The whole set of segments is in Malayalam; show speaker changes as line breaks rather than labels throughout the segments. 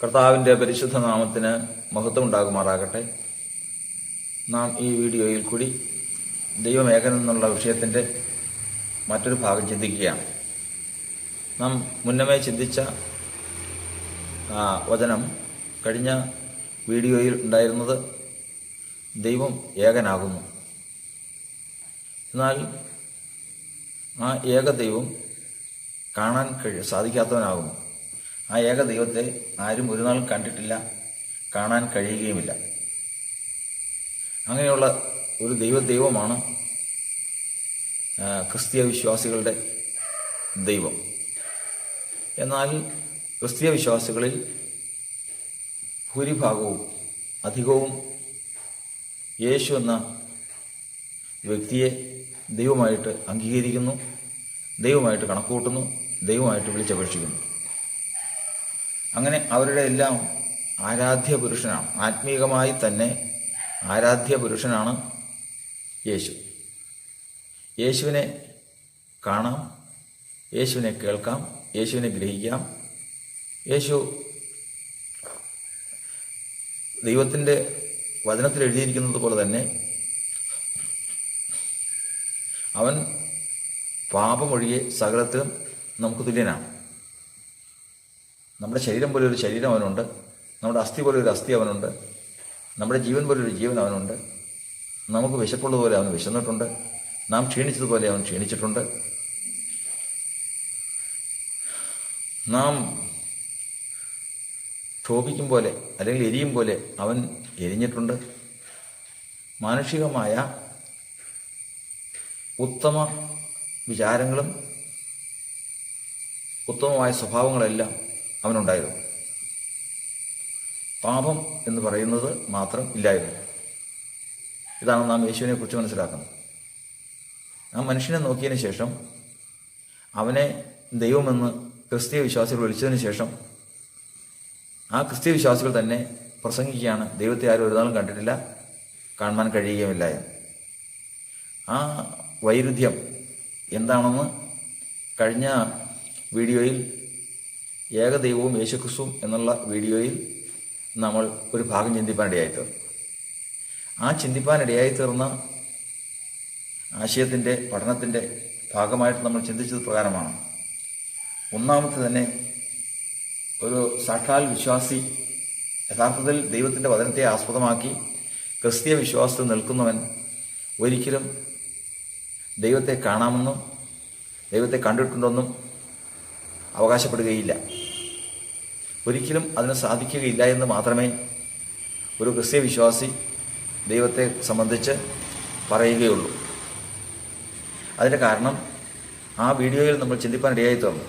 കർത്താവിൻ്റെ പരിശുദ്ധ നാമത്തിന് മഹത്വം ഉണ്ടാകുമാറാകട്ടെ. നാം ഈ വീഡിയോയിൽ കൂടി ദൈവമേകൻ എന്നുള്ള വിഷയത്തിൻ്റെ മറ്റൊരു ഭാഗം ചിന്തിക്കുകയാണ്. നാം മുന്നമേ ചിന്തിച്ച വചനം കഴിഞ്ഞ വീഡിയോയിൽ ഉണ്ടായിരുന്നത് ദൈവം ഏകനാകുന്നു. എന്നാൽ ആ ഏക ദൈവം കാണാൻ സാധിക്കാത്തവനാകുന്നു. ആ ഏക ദൈവത്തെ ആരും ഒരു നാൾ കണ്ടിട്ടില്ല, കാണാൻ കഴിയുകയുമില്ല. അങ്ങനെയുള്ള ഒരു ദൈവമാണ് ക്രിസ്തീയ വിശ്വാസികളുടെ ദൈവം. എന്നാൽ ക്രിസ്തീയ വിശ്വാസികളിൽ ഭൂരിഭാഗവും അധികവും യേശു എന്ന വ്യക്തിയെ ദൈവമായിട്ട് അംഗീകരിക്കുന്നു, ദൈവമായിട്ട് കണക്കുകൂട്ടുന്നു, ദൈവമായിട്ട് വിളിച്ചപേക്ഷിക്കുന്നു. അങ്ങനെ അവരുടെ എല്ലാം ആരാധ്യ പുരുഷനാണ്, ആത്മീകമായി തന്നെ ആരാധ്യ പുരുഷനാണ് യേശു. യേശുവിനെ കാണാം, യേശുവിനെ കേൾക്കാം, യേശുവിനെ ഗ്രഹിക്കാം. യേശു ദൈവത്തിൻ്റെ വചനത്തിൽ എഴുതിയിരിക്കുന്നത് പോലെ തന്നെ അവൻ പാപമൊഴിയെ സകലത്തിലും നമുക്ക് തുല്യനാണ്. നമ്മുടെ ശരീരം പോലെ ഒരു ശരീരം അവനുണ്ട്, നമ്മുടെ അസ്ഥി പോലെ ഒരു അസ്ഥി അവനുണ്ട്, നമ്മുടെ ജീവൻ പോലെ ഒരു ജീവൻ അവനുണ്ട്. നമുക്ക് വിശപ്പുള്ളതുപോലെ അവൻ വിശന്നിട്ടുണ്ട്, നാം ക്ഷീണിച്ചതുപോലെ അവൻ ക്ഷീണിച്ചിട്ടുണ്ട്, നാം ക്ഷോഭിക്കും പോലെ അല്ലെങ്കിൽ എരിയും പോലെ അവൻ എരിഞ്ഞിട്ടുണ്ട്. മാനുഷികമായ ഉത്തമ വിചാരങ്ങളും ഉത്തമമായ സ്വഭാവങ്ങളെല്ലാം അവനുണ്ടായിരുന്നു. പാപം എന്ന് പറയുന്നത് മാത്രം ഇല്ലായിരുന്നു. ഇതാണ് നാം യേശുവിനെ കുറിച്ച് മനസ്സിലാക്കുന്നത്. ആ മനുഷ്യനെ നോക്കിയതിന് ശേഷം അവനെ ദൈവമെന്ന് ക്രിസ്തീയ വിശ്വാസികൾ വിളിച്ചതിന് ശേഷം ആ ക്രിസ്തീയ വിശ്വാസികൾ തന്നെ പ്രസംഗിക്കുകയാണ്, ദൈവത്തെ ആരും ഒരു നാളും കണ്ടിട്ടില്ല, കാണാൻ കഴിയുകയുമില്ല എന്ന്. ആ വൈരുദ്ധ്യം എന്താണെന്ന് കഴിഞ്ഞ വീഡിയോയിൽ ഏകദൈവവും യേശുക്രിസ്തുവും എന്നുള്ള വീഡിയോയിൽ നമ്മൾ ഒരു ഭാഗം ചിന്തിപ്പാനിടയായിത്തീർന്നു. ആ ചിന്തിപ്പാനിടയായിത്തീർന്ന ആശയത്തിൻ്റെ പഠനത്തിൻ്റെ ഭാഗമായിട്ട് നമ്മൾ ചിന്തിച്ചത് പ്രകാരമാണ്. ഒന്നാമത്തെ തന്നെ ഒരു സാക്ഷാൽ വിശ്വാസി, യഥാർത്ഥത്തിൽ ദൈവത്തിൻ്റെ വചനത്തെ ആസ്പദമാക്കി ക്രിസ്തീയ വിശ്വാസത്തിൽ നിൽക്കുന്നവൻ ഒരിക്കലും ദൈവത്തെ കാണാമെന്നും ദൈവത്തെ കണ്ടിട്ടുണ്ടെന്നും അവകാശപ്പെടുകയില്ല. ഒരിക്കലും അതിന് സാധിക്കുകയില്ല എന്ന് മാത്രമേ ഒരു ക്രിസ്തീയ വിശ്വാസി ദൈവത്തെ സംബന്ധിച്ച് പറയുകയുള്ളൂ. അതിൻ്റെ കാരണം ആ വീഡിയോയിൽ നമ്മൾ ചിന്തിപ്പാനിടയായി തീർന്നു.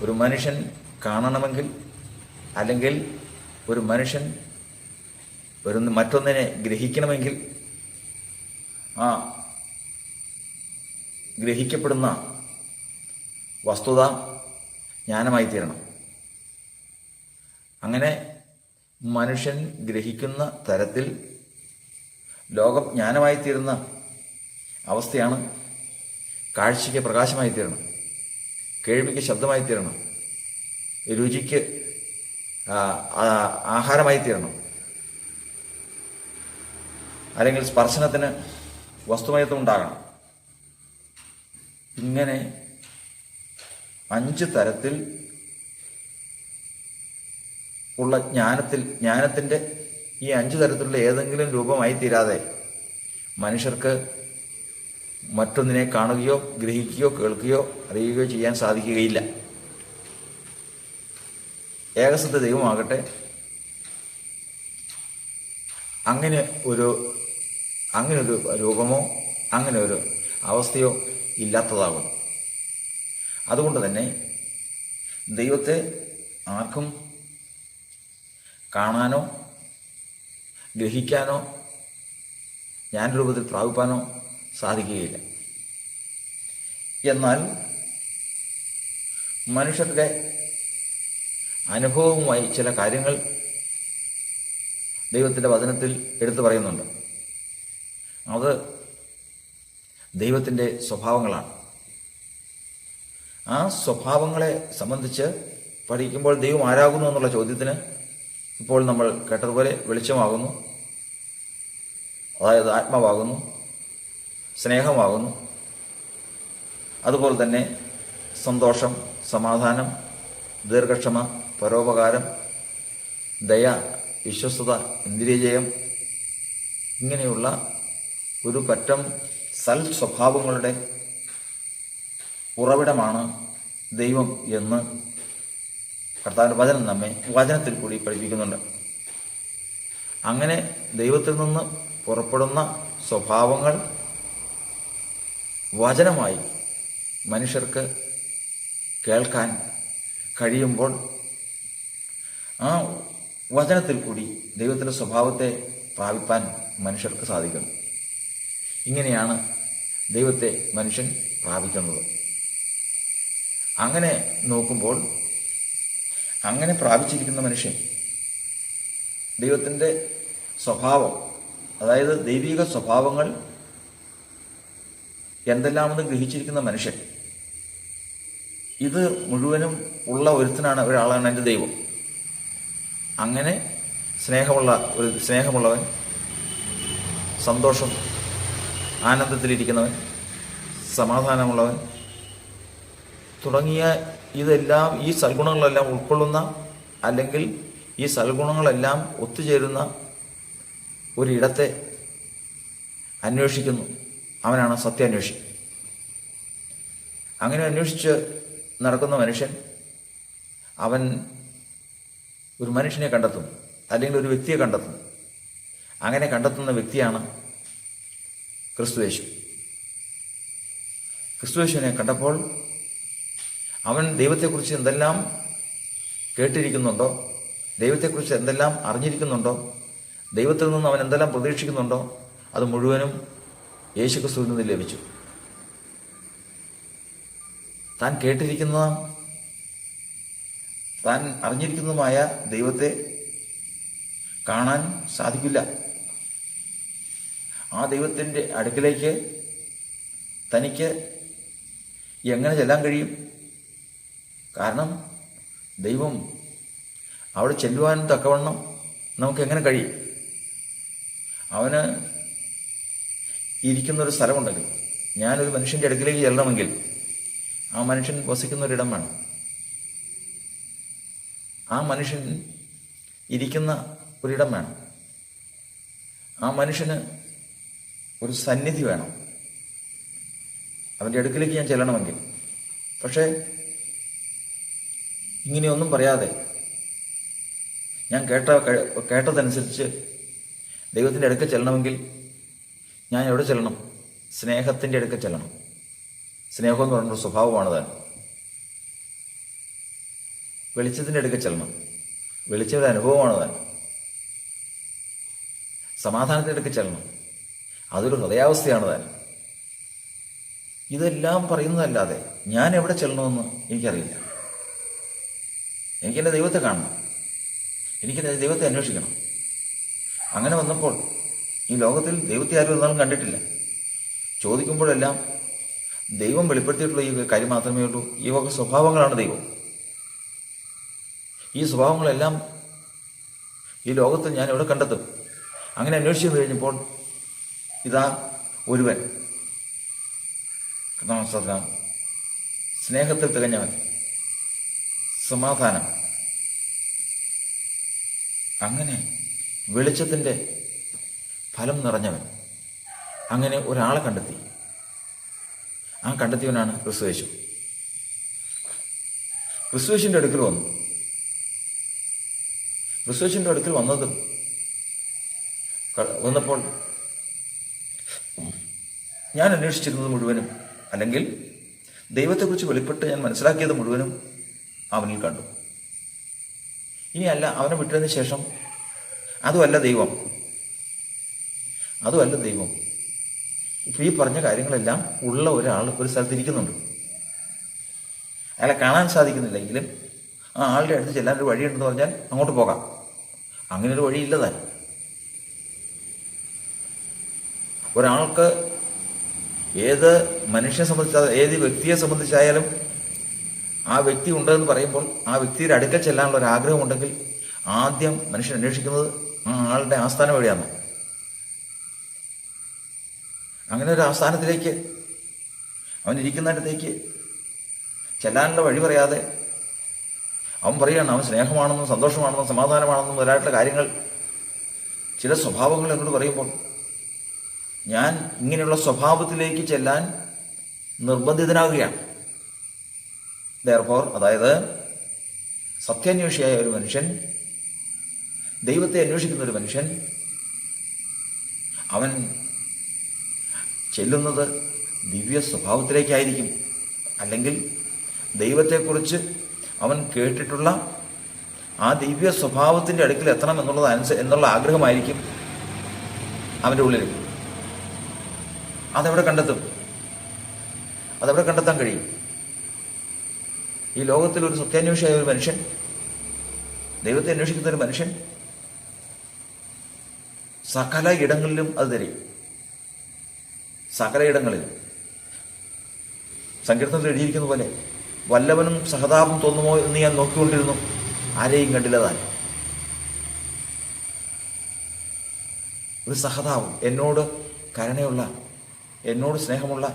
ഒരു മനുഷ്യൻ കാണണമെങ്കിൽ അല്ലെങ്കിൽ ഒരു മനുഷ്യൻ മറ്റൊന്നിനെ ഗ്രഹിക്കണമെങ്കിൽ ആ ഗ്രഹിക്കപ്പെടുന്ന വസ്തുത ജ്ഞാനമായി തീരണം. അങ്ങനെ മനുഷ്യൻ ഗ്രഹിക്കുന്ന തരത്തിൽ ലോകം ജ്ഞാനമായി തീരുന്ന അവസ്ഥയാണ് കാഴ്ചയ്ക്ക് പ്രകാശമായി തീരണം, കേൾവിക്ക് ശബ്ദമായി തീരണം, രുചിക്ക് ആഹാരമായി തീരണം, അല്ലെങ്കിൽ സ്പർശനത്തിന് വസ്തുമയത്വം ഉണ്ടാകണം. ഇങ്ങനെ 5 തരത്തിൽ ഉള്ള ജ്ഞാനത്തിൻ്റെ ഈ 5 തരത്തിലുള്ള ഏതെങ്കിലും രൂപമായി തീരാതെ മനുഷ്യർക്ക് മറ്റൊന്നിനെ കാണുകയോ ഗ്രഹിക്കുകയോ കേൾക്കുകയോ അറിയുകയോ ചെയ്യാൻ സാധിക്കുകയില്ല. ഏകസത്യ ദൈവമാകട്ടെ അങ്ങനെ ഒരു രൂപമോ അങ്ങനെ ഒരു അവസ്ഥയോ ഇല്ലാത്തതാകുന്നു. അതുകൊണ്ട് തന്നെ ദൈവത്തെ ആർക്കും കാണാനോ ഗ്രഹിക്കാനോ ജ്ഞാനരൂപത്തിൽ പ്രാപിപ്പാനോ സാധിക്കുകയില്ല. എന്നാൽ മനുഷ്യരുടെ അനുഭവവുമായി ചില കാര്യങ്ങൾ ദൈവത്തിൻ്റെ വചനത്തിൽ എടുത്തു പറയുന്നുണ്ട്. അത് ദൈവത്തിൻ്റെ സ്വഭാവങ്ങളാണ്. ആ സ്വഭാവങ്ങളെ സംബന്ധിച്ച് പഠിക്കുമ്പോൾ ദൈവം ആരാകുന്നു എന്നുള്ള ചോദ്യത്തിന് ഇപ്പോൾ നമ്മൾ കേട്ടതുപോലെ വെളിച്ചമാകുന്നു, അതായത് ആത്മാവാകുന്നു, സ്നേഹമാകുന്നു, അതുപോലെ തന്നെ സന്തോഷം, സമാധാനം, ദീർഘക്ഷമ, പരോപകാരം, ദയ, വിശ്വസ്തത, ഇന്ദ്രിയജയം, ഇങ്ങനെയുള്ള ഒരു പറ്റം സൽ സ്വഭാവങ്ങളുടെ ഉറവിടമാണ് ദൈവം എന്ന് കർത്താവിൻ്റെ വചനം നമ്മെ വചനത്തിൽ കൂടി പഠിപ്പിക്കുന്നുണ്ട്. അങ്ങനെ ദൈവത്തിൽ നിന്ന് പുറപ്പെടുന്ന സ്വഭാവങ്ങൾ വചനമായി മനുഷ്യർക്ക് കേൾക്കാൻ കഴിയുമ്പോൾ ആ വചനത്തിൽ കൂടി ദൈവത്തിൻ്റെ സ്വഭാവത്തെ പ്രാപിപ്പാൻ മനുഷ്യർക്ക് സാധിക്കുന്നു. ഇങ്ങനെയാണ് ദൈവത്തെ മനുഷ്യൻ പ്രാപിക്കുന്നത്. അങ്ങനെ നോക്കുമ്പോൾ അങ്ങനെ പ്രാപിച്ചിരിക്കുന്ന മനുഷ്യൻ ദൈവത്തിൻ്റെ സ്വഭാവം, അതായത് ദൈവിക സ്വഭാവങ്ങൾ എന്തെല്ലാമെന്ന് ഗ്രഹിച്ചിരിക്കുന്ന മനുഷ്യൻ, ഇത് മുഴുവനും ഉള്ള ഒരാളാണ് എൻ്റെ ദൈവം. അങ്ങനെ സ്നേഹമുള്ളവൻ, സന്തോഷം, ആനന്ദത്തിലിരിക്കുന്നവൻ, സമാധാനമുള്ളവൻ തുടങ്ങിയ ഇതെല്ലാം, ഈ സൽഗുണങ്ങളെല്ലാം ഉൾക്കൊള്ളുന്ന, അല്ലെങ്കിൽ ഈ സൽഗുണങ്ങളെല്ലാം ഒത്തുചേരുന്ന ഒരിടത്തെ അന്വേഷിക്കുന്നു. അവനാണ് സത്യാന്വേഷി. അങ്ങനെ അന്വേഷിച്ച് നടക്കുന്ന മനുഷ്യൻ, അവൻ ഒരു മനുഷ്യനെ കണ്ടെത്തുന്നു, അല്ലെങ്കിൽ ഒരു വ്യക്തിയെ കണ്ടെത്തുന്നു. അങ്ങനെ കണ്ടെത്തുന്ന വ്യക്തിയാണ് ക്രിസ്തുയേശു. ക്രിസ്തുയേശുവിനെ കണ്ടപ്പോൾ അവൻ ദൈവത്തെക്കുറിച്ച് എന്തെല്ലാം കേട്ടിരിക്കുന്നുണ്ടോ, ദൈവത്തെക്കുറിച്ച് എന്തെല്ലാം അറിഞ്ഞിരിക്കുന്നുണ്ടോ, ദൈവത്തിൽ നിന്ന് അവൻ എന്തെല്ലാം പ്രതീക്ഷിക്കുന്നുണ്ടോ, അത് മുഴുവനും യേശുക്രിസ്തുവിൽ നിന്ന് ലഭിച്ചു. താൻ കേട്ടിരിക്കുന്ന, താൻ അറിഞ്ഞിരിക്കുന്നതുമായ ദൈവത്തെ കാണാൻ സാധിക്കില്ല. ആ ദൈവത്തിൻ്റെ അടുക്കിലേക്ക് തനിക്ക് എങ്ങനെ ചെല്ലാൻ കഴിയും? കാരണം ദൈവം അവിടെ ചെല്ലുവാൻ തക്കവണ്ണം നമുക്ക് എങ്ങനെ കഴിയും? അവന് ഇരിക്കുന്നൊരു സ്ഥലമുണ്ടെങ്കിൽ, ഞാനൊരു മനുഷ്യൻ്റെ അടുക്കിലേക്ക് ചെല്ലണമെങ്കിൽ ആ മനുഷ്യൻ വസിക്കുന്നൊരിടം വേണം. ആ മനുഷ്യൻ ഇരിക്കുന്ന ഒരിടം വേണം. ആ മനുഷ്യന് ഒരു സന്നിധി വേണം അവൻ്റെ അടുക്കിലേക്ക് ഞാൻ ചെല്ലണമെങ്കിൽ. പക്ഷേ ഇങ്ങനെയൊന്നും പറയാതെ ഞാൻ കേട്ടതനുസരിച്ച് ദൈവത്തിൻ്റെ അടുക്കൽ ചെല്ലണമെങ്കിൽ ഞാൻ എവിടെ ചെല്ലണം? സ്നേഹത്തിൻ്റെ അടുക്കൽ ചെല്ലണം. സ്നേഹം എന്ന് പറയുന്ന സ്വഭാവമാണ് താൻ. വെളിച്ചത്തിൻ്റെ അടുക്കൽ ചെല്ലണം. വെളിച്ചയുടെ അനുഭവമാണ് താൻ. സമാധാനത്തിൻ്റെ അടുക്കൽ ചെല്ലണം. അതൊരു ഹൃദയാവസ്ഥയാണ് താൻ. ഇതെല്ലാം പറയുന്നതല്ലാതെ ഞാൻ എവിടെ ചെല്ലണമെന്ന് എനിക്കറിയില്ല. എനിക്കെൻ്റെ ദൈവത്തെ കാണണം. എനിക്കെൻ്റെ ദൈവത്തെ അന്വേഷിക്കണം. അങ്ങനെ വന്നപ്പോൾ ഈ ലോകത്തിൽ ദൈവത്തെ ആരും ഒന്നാലും കണ്ടിട്ടില്ല. ചോദിക്കുമ്പോഴെല്ലാം ദൈവം വെളിപ്പെടുത്തിയിട്ടുള്ള ഈ കാര്യം മാത്രമേ ഉള്ളൂ. ഈ വക സ്വഭാവങ്ങളാണ് ദൈവം. ഈ സ്വഭാവങ്ങളെല്ലാം ഈ ലോകത്തിൽ ഞാൻ എവിടെ കണ്ടെത്തും? അങ്ങനെ അന്വേഷിച്ചു കഴിഞ്ഞപ്പോൾ ഇതാ ഒരുവൻ, സ്നേഹത്തിൽ തികഞ്ഞവൻ, സമാധാനം, അങ്ങനെ വെളിച്ചത്തിൻ്റെ ഫലം നിറഞ്ഞവൻ, അങ്ങനെ ഒരാളെ കണ്ടെത്തി. ആ കണ്ടെത്തിയവനാണ് ക്രിസ്തുയേശു. ക്രിസ്തുയേശുവിൻ്റെ അടുക്കൽ വന്നു. ക്രിസ്തുയേശുവിൻ്റെ അടുക്കൽ വന്നപ്പോൾ ഞാൻ അന്വേഷിച്ചിരുന്നത് മുഴുവനും, അല്ലെങ്കിൽ ദൈവത്തെക്കുറിച്ച് വെളിപ്പെട്ട് ഞാൻ മനസ്സിലാക്കിയത് മുഴുവനും അവനിൽ കണ്ടു. ഇനിയല്ല, അവനെ വിട്ടതിന് ശേഷം അതുമല്ല ദൈവം. ഇപ്പം ഈ പറഞ്ഞ കാര്യങ്ങളെല്ലാം ഉള്ള ഒരാൾ ഒരു സ്ഥലത്തിരിക്കുന്നുണ്ട്. അയാളെ കാണാൻ സാധിക്കുന്നില്ലെങ്കിലും ആ ആളുടെ അടുത്ത് ചെല്ലാനൊരു വഴിയുണ്ടെന്ന് പറഞ്ഞാൽ അങ്ങോട്ട് പോകാം. അങ്ങനെ ഒരു വഴിയില്ല താൻ. ഒരാൾക്ക് ഏത് മനുഷ്യനെ സംബന്ധിച്ചാൽ, ഏത് വ്യക്തിയെ സംബന്ധിച്ചായാലും ആ വ്യക്തി ഉണ്ടെന്ന് പറയുമ്പോൾ ആ വ്യക്തിയുടെ അടുക്കൽ ചെല്ലാനുള്ള ഒരു ആഗ്രഹമുണ്ടെങ്കിൽ ആദ്യം മനുഷ്യൻ അന്വേഷിക്കുന്നത് ആ ആളുടെ ആസ്ഥാനം എവിടെയാണ്. അങ്ങനെ ഒരു ആസ്ഥാനത്തിലേക്ക് അവൻ ഇരിക്കുന്നിടത്തേക്ക് ചെല്ലാനുള്ള വഴി പറയാതെ അവൻ പറയുകയാണ് അവൻ സ്നേഹമാണെന്നും സന്തോഷമാണെന്നും സമാധാനമാണെന്നും മുതലായിട്ടുള്ള കാര്യങ്ങൾ, ചില സ്വഭാവങ്ങൾ എന്നോട് പറയുമ്പോൾ ഞാൻ ഇങ്ങനെയുള്ള സ്വഭാവത്തിലേക്ക് ചെല്ലാൻ നിർബന്ധിതനാകുകയാണ്. അതായത് സത്യാന്വേഷിയായ ഒരു മനുഷ്യൻ, ദൈവത്തെ അന്വേഷിക്കുന്ന ഒരു മനുഷ്യൻ, അവൻ ചെല്ലുന്നത് ദിവ്യ സ്വഭാവത്തിലേക്കായിരിക്കും. അല്ലെങ്കിൽ ദൈവത്തെക്കുറിച്ച് അവൻ കേട്ടിട്ടുള്ള ആ ദിവ്യ സ്വഭാവത്തിൻ്റെ അടുക്കൽ എത്തണം എന്നുള്ള ആഗ്രഹമായിരിക്കും അവൻ്റെ ഉള്ളിൽ. അതെവിടെ കണ്ടെത്താൻ കഴിയും? ഈ ലോകത്തിൽ ഒരു സത്യാന്വേഷിയായ ഒരു മനുഷ്യൻ, ദൈവത്തെ അന്വേഷിക്കുന്ന ഒരു മനുഷ്യൻ സകല ഇടങ്ങളിലും അത് തരും. സകല ഇടങ്ങളിലും സങ്കീർത്തനത്തിൽ എഴുതിയിരിക്കുന്ന പോലെ, വല്ലവനും സഹതാപം തോന്നുമോ എന്ന് ഞാൻ നോക്കിക്കൊണ്ടിരുന്നു, ആരെയും കണ്ടില്ല താൻ. ഒരു സഹതാപം, എന്നോട് കരുണയുള്ള, എന്നോട് സ്നേഹമുള്ള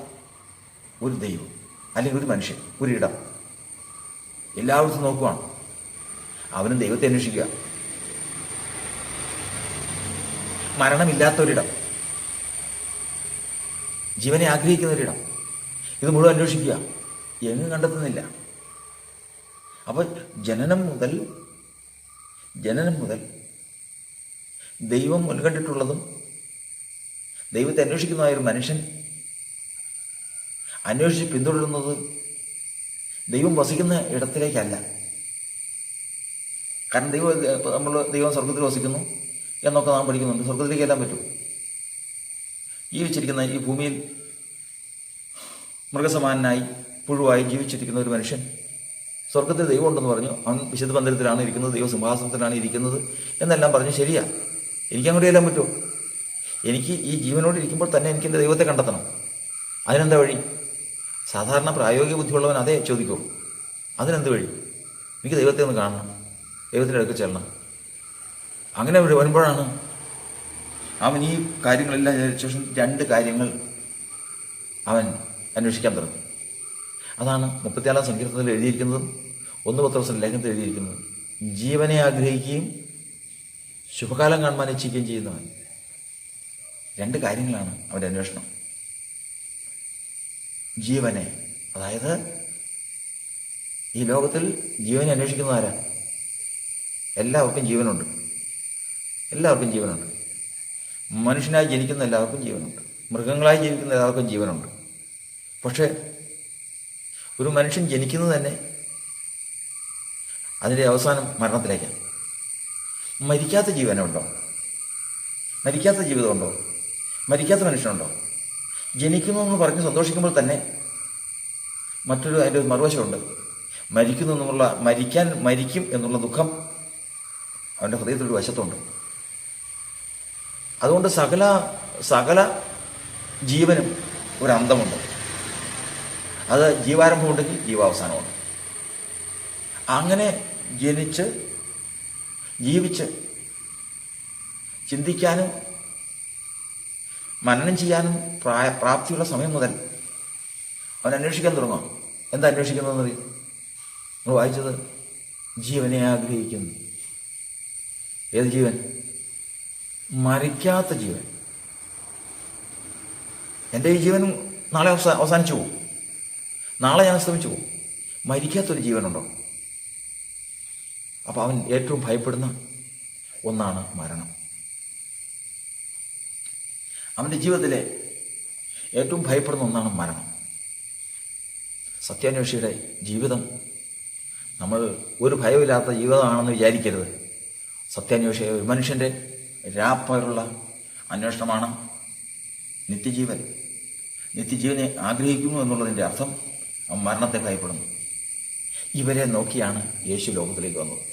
ഒരു ദൈവം അല്ലെങ്കിൽ ഒരു മനുഷ്യൻ, ഒരിടം എല്ലായിടത്തും നോക്കുവാണ്. അവനും ദൈവത്തെ അന്വേഷിക്കുക. മരണമില്ലാത്തൊരിടം, ജീവനെ ആഗ്രഹിക്കുന്ന ഒരിടം, ഇത് മുഴുവൻ അന്വേഷിക്കുക, എങ്ങും കണ്ടെത്തുന്നില്ല. അപ്പോൾ ജനനം മുതൽ ദൈവം മുൻകണ്ടിട്ടുള്ളതും ദൈവത്തെ അന്വേഷിക്കുന്നതായ ഒരു മനുഷ്യൻ അന്വേഷിച്ച് പിന്തുടരുന്നത് ദൈവം വസിക്കുന്ന ഇടത്തിലേക്കല്ല. കാരണം ദൈവം സ്വർഗത്തിൽ വസിക്കുന്നു എന്നൊക്കെ നാം പഠിക്കുന്നുണ്ട്. സ്വർഗത്തിലേക്ക് എല്ലാം പറ്റും. ജീവിച്ചിരിക്കുന്ന ഈ ഭൂമിയിൽ മൃഗസമാനായി പുഴുവായി ജീവിച്ചിരിക്കുന്ന ഒരു മനുഷ്യൻ സ്വർഗത്തിൽ ദൈവം ഉണ്ടെന്ന് പറഞ്ഞു. അവൻ വിശുദ്ധ മന്ദിരത്തിലാണ് ഇരിക്കുന്നത്, ദൈവസിംഹാസനത്തിലാണ് ഇരിക്കുന്നത് എന്നെല്ലാം പറഞ്ഞു. ശരിയാ, എനിക്കങ്ങോട്ട് ചെല്ലാൻ പറ്റുമോ? എനിക്ക് ഈ ജീവനോട് ഇരിക്കുമ്പോൾ തന്നെ എനിക്ക് എൻ്റെ ദൈവത്തെ കണ്ടെത്തണം. അതിനെന്താ വഴി? സാധാരണ പ്രായോഗിക ബുദ്ധിയുള്ളവൻ അതേ ചോദിക്കൂ. അതിനെന്ത് വഴി? എനിക്ക് ദൈവത്തെ ഒന്ന് കാണണം, ദൈവത്തിൻ്റെ അടുക്കൽ ചെല്ലണം. അങ്ങനെ വരുമ്പോഴാണ് അവൻ ഈ കാര്യങ്ങളെല്ലാം ശേഷം 2 കാര്യങ്ങൾ അവൻ അന്വേഷിക്കാൻ തുടങ്ങും. അതാണ് 34 സങ്കീർത്തനത്തിൽ എഴുതിയിരിക്കുന്നതും 1 പത്രോസിന്റെ ലേഖനത്തിൽ എഴുതിയിരിക്കുന്നതും. ജീവനെ ആഗ്രഹിക്കുകയും ശുഭകാലം കാണുവാൻ ഇച്ഛിക്കുകയും ചെയ്യുന്നവൻ. 2 കാര്യങ്ങളാണ് അവൻ്റെ അന്വേഷണം. ജീവനെ, അതായത് ഈ ലോകത്തിൽ ജീവനെ അന്വേഷിക്കുന്ന ആരാ? എല്ലാവർക്കും ജീവനുണ്ട്. മനുഷ്യനായി ജനിക്കുന്ന എല്ലാവർക്കും ജീവനുണ്ട്. മൃഗങ്ങളായി ജീവിക്കുന്ന എല്ലാവർക്കും ജീവനുണ്ട്. പക്ഷേ ഒരു മനുഷ്യൻ ജനിക്കുന്നത് തന്നെ അതിൻ്റെ അവസാനം മരണത്തിലേക്കാണ്. മരിക്കാത്ത ജീവനുണ്ടോ? മരിക്കാത്ത ജീവിതമുണ്ടോ? മരിക്കാത്ത മനുഷ്യനുണ്ടോ? ജനിക്കുന്നു എന്ന് പറഞ്ഞ് സന്തോഷിക്കുമ്പോൾ തന്നെ അതിൻ്റെ മറുവശമുണ്ട്. മരിക്കും എന്നുള്ള ദുഃഖം അവൻ്റെ ഹൃദയത്തിലൊരു വശത്തുണ്ട്. അതുകൊണ്ട് സകല ജീവനും ഒരു അന്തമുണ്ട്. അത് ജീവാരംഭമുണ്ടെങ്കിൽ ജീവാവസാനമുണ്ട്. അങ്ങനെ ജനിച്ച് ജീവിച്ച് ചിന്തിക്കാനും മനനം ചെയ്യാനും പ്രാപ്തിയുള്ള സമയം മുതൽ അവൻ അന്വേഷിക്കാൻ തുടങ്ങും. എന്താ അന്വേഷിക്കുന്നതെന്ന് അറിയും? നമ്മൾ വായിച്ചത് ജീവനെ ആഗ്രഹിക്കുന്നു. ഏത് ജീവൻ? മരിക്കാത്ത ജീവൻ. എൻ്റെ ഈ ജീവനും നാളെ അവസാനിച്ചു പോകും. നാളെ ഞാൻ അസ്തമിച്ചു പോകും. മരിക്കാത്തൊരു ജീവനുണ്ടോ? അപ്പോൾ അവൻ ഏറ്റവും ഭയപ്പെടുന്ന ഒന്നാണ് മരണം. അവൻ്റെ ജീവിതത്തിലെ ഏറ്റവും ഭയപ്പെടുന്ന ഒന്നാണ് മരണം. സത്യാന്വേഷിയുടെ ജീവിതം നമ്മൾ ഒരു ഭയമില്ലാത്ത ജീവിതമാണെന്ന് വിചാരിക്കരുത്. സത്യാന്വേഷിയായ ഒരു മനുഷ്യൻ്റെ രാപ്പകലുള്ള അന്വേഷണമാണ് നിത്യജീവൻ. നിത്യജീവനെ ആഗ്രഹിക്കുന്നു എന്നുള്ളതിൻ്റെ അർത്ഥം മരണത്തെ ഭയപ്പെടുന്നു. ഇവരെ നോക്കിയാണ് യേശു ലോകത്തിലേക്ക് വന്നത്.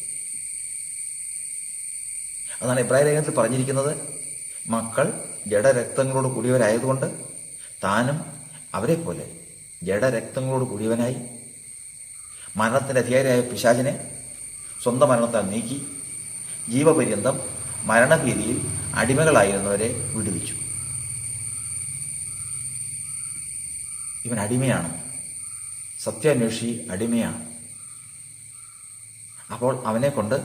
അതാണ് എബ്രായ ലേഖനത്തിൽ പറഞ്ഞിരിക്കുന്നത്, മക്കൾ ജഡരക്തങ്ങളോട് കൂടിയവരായതുകൊണ്ട് താനും അവരെ പോലെ ജഡരക്തങ്ങളോട് കൂടിയവനായി മരണത്തിൻ്റെ അധികാരിയായ പിശാചിനെ സ്വന്തം മരണത്താൽ നീക്കി ജീവപര്യന്തം മരണഭീതിയിൽ അടിമകളായിരുന്നവരെ വിടുവിച്ചു. ഇവൻ അടിമയാണ്, സത്യാന്വേഷി അടിമയാണ്. അപ്പോൾ അവനെ കൊണ്ട്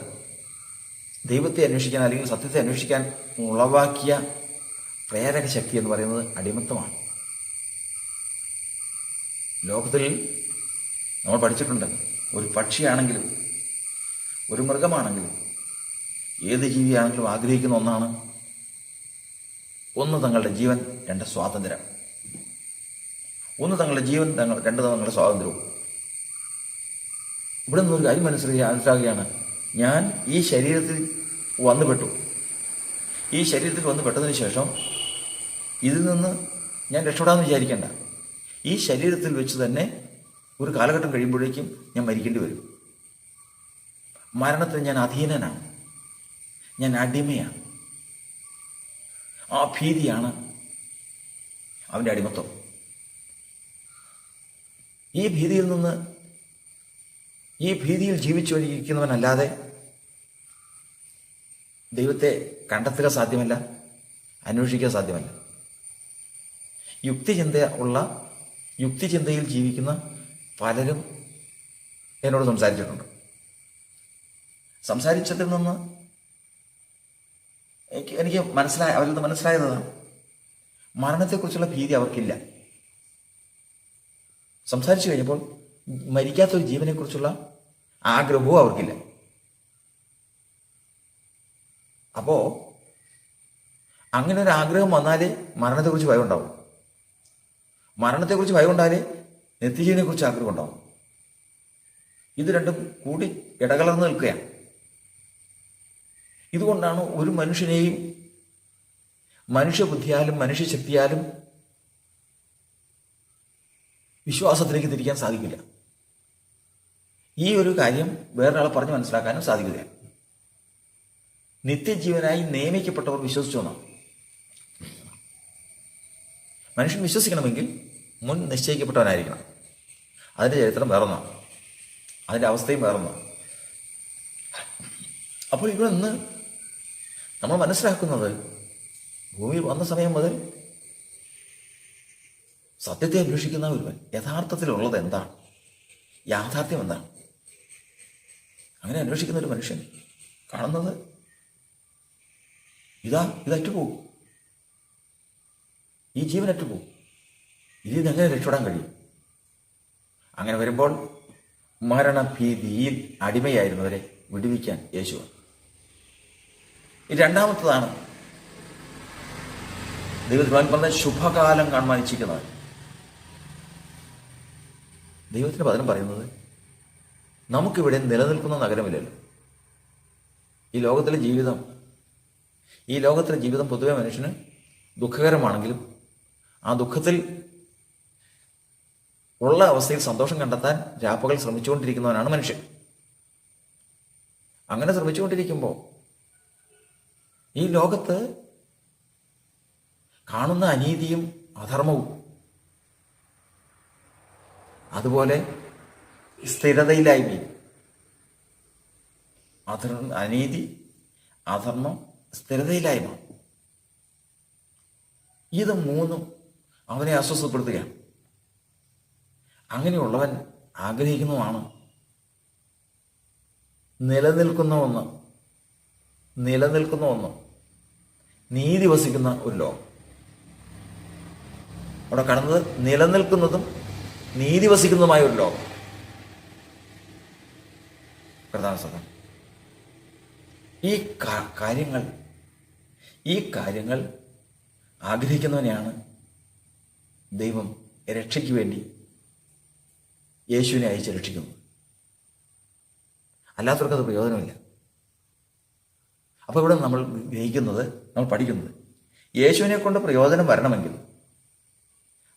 ദൈവത്തെ അന്വേഷിക്കാൻ അല്ലെങ്കിൽ സത്യത്തെ അന്വേഷിക്കാൻ ഉളവാക്കിയ പ്രേരക ശക്തി എന്ന് പറയുന്നത് അടിമത്തമാണ്. ലോകത്തിൽ നമ്മൾ പഠിച്ചിട്ടുണ്ട്, ഒരു പക്ഷിയാണെങ്കിലും ഒരു മൃഗമാണെങ്കിലും ഏത് ജീവിയാണെങ്കിലും ആഗ്രഹിക്കുന്ന ഒന്നാണ്, ഒന്ന് തങ്ങളുടെ ജീവൻ, രണ്ട് സ്വാതന്ത്ര്യം. ഒന്ന് തങ്ങളുടെ ജീവൻ, രണ്ട് തങ്ങളുടെ സ്വാതന്ത്ര്യവും. ഇവിടെ നിന്നൊരു കാര്യം മനസ്സിലാക്കുകയാണ്, ഞാൻ ഈ ശരീരത്തിൽ വന്നുപെട്ടു. ഈ ശരീരത്തിൽ വന്ന് പെട്ടതിന് ശേഷം ഇതിൽ നിന്ന് ഞാൻ രക്ഷപ്പെടാമെന്ന് വിചാരിക്കേണ്ട. ഈ ശരീരത്തിൽ വെച്ച് തന്നെ ഒരു കാലഘട്ടം കഴിയുമ്പോഴേക്കും ഞാൻ മരിക്കേണ്ടി വരും. മരണത്തിന് ഞാൻ അധീനനാണ്, ഞാൻ അടിമയാണ്. ആ ഭീതിയാണ് അവൻ്റെ അടിമത്വം. ഈ ഭീതിയിൽ ജീവിച്ചുകൊണ്ടിരിക്കുന്നവനല്ലാതെ ദൈവത്തെ കണ്ടെത്തുക സാധ്യമല്ല, അന്വേഷിക്കുക സാധ്യമല്ല. യുക്തിചിന്തയിൽ ജീവിക്കുന്ന പലരും എന്നോട് സംസാരിച്ചിട്ടുണ്ട്. സംസാരിച്ചതിൽ നിന്ന് എനിക്ക് അവരിൽ നിന്ന് മനസ്സിലായതാണ്, മരണത്തെക്കുറിച്ചുള്ള ഭീതി അവർക്കില്ല. സംസാരിച്ചു കഴിഞ്ഞപ്പോൾ മരിക്കാത്തൊരു ജീവനെക്കുറിച്ചുള്ള ആഗ്രഹവും അവർക്കില്ല. അപ്പോൾ അങ്ങനെ ഒരു ആഗ്രഹം വന്നാലേ മരണത്തെക്കുറിച്ച് ഭയം ഉണ്ടാവും. മരണത്തെക്കുറിച്ച് ഭയം ഉണ്ടാലേ നിത്യജീവനെക്കുറിച്ച് ആഗ്രഹം ഉണ്ടാവും. ഇത് രണ്ടും കൂടി ഇടകലർന്ന് നിൽക്കുകയാണ്. ഇതുകൊണ്ടാണ് ഒരു മനുഷ്യനെയും മനുഷ്യബുദ്ധിയാലും മനുഷ്യശക്തിയാലും വിശ്വാസത്തിലേക്ക് തിരിക്കാൻ സാധിക്കില്ല. ഈ ഒരു കാര്യം വേറൊരാളെ പറഞ്ഞ് മനസ്സിലാക്കാനും സാധിക്കില്ല. നിത്യജീവനായി നിയമിക്കപ്പെട്ടവർ വിശ്വസിച്ചു എന്നാണ്. മനുഷ്യൻ വിശ്വസിക്കണമെങ്കിൽ മുൻ നിശ്ചയിക്കപ്പെട്ടവനായിരിക്കണം. അതിൻ്റെ ചരിത്രം വേറൊന്നാണ്, അതിൻ്റെ അവസ്ഥയും വേറൊന്നാണ്. അപ്പോൾ ഇവിടെ നിന്ന് നമ്മൾ മനസ്സിലാക്കുന്നത്, ഭൂമിയിൽ വന്ന സമയം മുതൽ സത്യത്തെ അന്വേഷിക്കുന്ന ഒരുവൻ യഥാർത്ഥത്തിലുള്ളത് എന്താണ്, യാഥാർത്ഥ്യം എന്താണ്, അങ്ങനെ അന്വേഷിക്കുന്ന ഒരു മനുഷ്യൻ കാണുന്നത് ഇതറ്റുപോകും, ഈ ജീവൻ അറ്റുപോകും, ഇതിൽ നിന്ന് എങ്ങനെ രക്ഷപ്പെടാൻ കഴിയും? അങ്ങനെ വരുമ്പോൾ മരണഭീതിയിൽ അടിമയായിരുന്നവരെ വിടുവിക്കാൻ യേശു. രണ്ടാമത്തതാണ് ദൈവത്തിന് പറഞ്ഞ ശുഭകാലം കാണുവാൻ ഇച്ഛിക്കുന്നവർ. ദൈവത്തിൻ്റെ വചനം പറയുന്നത്, നമുക്കിവിടെ നിലനിൽക്കുന്ന നഗരമില്ലല്ലോ. ഈ ലോകത്തിലെ ജീവിതം പൊതുവെ മനുഷ്യന് ദുഃഖകരമാണെങ്കിലും ആ ദുഃഖത്തിൽ ഉള്ള അവസ്ഥയിൽ സന്തോഷം കണ്ടെത്താൻ രാപ്പകൽ ശ്രമിച്ചുകൊണ്ടിരിക്കുന്നവനാണ് മനുഷ്യൻ. അങ്ങനെ ശ്രമിച്ചുകൊണ്ടിരിക്കുമ്പോൾ ഈ ലോകത്ത് കാണുന്ന അനീതിയും അധർമ്മവും, അതുപോലെ സ്ഥിരതയില്ലായ്മയും, അനീതി, അധർമ്മം, സ്ഥിരതയില്ലായ്മ, ഇത് മൂന്നും അവനെ അസ്വസ്ഥപ്പെടുത്തുകയാണ്. അങ്ങനെയുള്ളവൻ ആഗ്രഹിക്കുന്നതാണ് നിലനിൽക്കുന്ന ഒന്ന്, നീതി വസിക്കുന്ന ഒരു ലോകം. അവിടെ കാണുന്നത് നിലനിൽക്കുന്നതും നീതി വസിക്കുന്നതുമായ ഒരു ലോകം. പ്രധാന സത്യം ഈ കാര്യങ്ങൾ ആഗ്രഹിക്കുന്നവനെയാണ് ദൈവം രക്ഷയ്ക്ക് വേണ്ടി യേശുവിനെ അയച്ച് രക്ഷിക്കുന്നത്. അല്ലാത്തവർക്കത് പ്രയോജനമില്ല. അപ്പോൾ ഇവിടെ നമ്മൾ പഠിക്കുന്നത്, യേശുവിനെ കൊണ്ട് പ്രയോജനം വരണമെങ്കിൽ,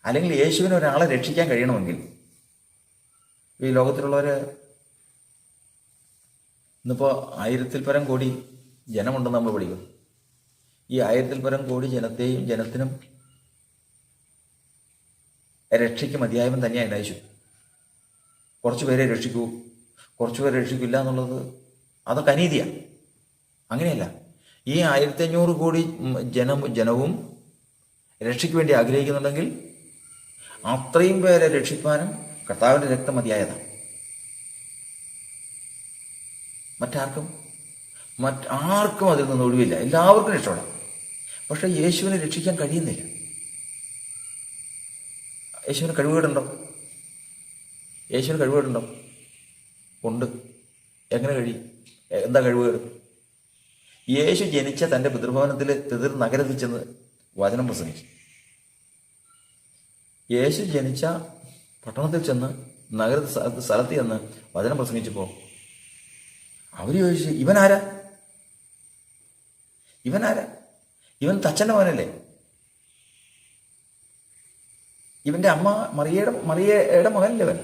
അല്ലെങ്കിൽ യേശുവിന് ഒരാളെ രക്ഷിക്കാൻ കഴിയണമെങ്കിൽ, ഈ ലോകത്തിലുള്ളവർ ഇന്നിപ്പോൾ 1000-ൽ പരം കോടി ജനമുണ്ടെന്ന് നമ്മൾ പഠിക്കും. ഈ 1000-ൽ പരം കോടി ജനത്തിനും രക്ഷയ്ക്ക് മതിയായവൻ തന്നെയാണ് യേശു. കുറച്ച് പേരെ രക്ഷിക്കൂ, കുറച്ച് പേരെ രക്ഷിക്കില്ല എന്നുള്ളത് അതൊക്കെ അനീതിയാണ്. അങ്ങനെയല്ല. ഈ 1500 കോടി ജനവും രക്ഷയ്ക്ക് വേണ്ടി ആഗ്രഹിക്കുന്നുണ്ടെങ്കിൽ അത്രയും പേരെ രക്ഷിപ്പാനും കർത്താവിൻ്റെ രക്തം മതിയായതാണ്. മറ്റാർക്കും അതിൽ നിന്ന് ഒഴിവില്ല. എല്ലാവർക്കും രക്ഷപ്പെടാം. പക്ഷെ യേശുവിനെ രക്ഷിക്കാൻ കഴിയുന്നില്ല. യേശുവിന് കഴിവുകേടുണ്ടോ? യേശുവിന് കഴിവുകേടുണ്ടോ? ഉണ്ട്. എങ്ങനെ കഴിയും? എന്താ കഴിവുകേട്? യേശു ജനിച്ച തൻ്റെ പിതൃഭവനത്തിൽ നഗരത്തിൽ ചെന്ന് വചനം പ്രസംഗിച്ചു. യേശു ജനിച്ച പട്ടണത്തിൽ ചെന്ന് സ്ഥലത്ത് ചെന്ന് വചനം പ്രസംഗിച്ചപ്പോൾ അവർ ചോദിച്ചു, ഇവനാരാ? ഇവൻ തച്ചൻ്റെ മകനല്ലേ? ഇവൻ്റെ അമ്മ മറിയയുടെ മകനല്ലേ ഇവൻ?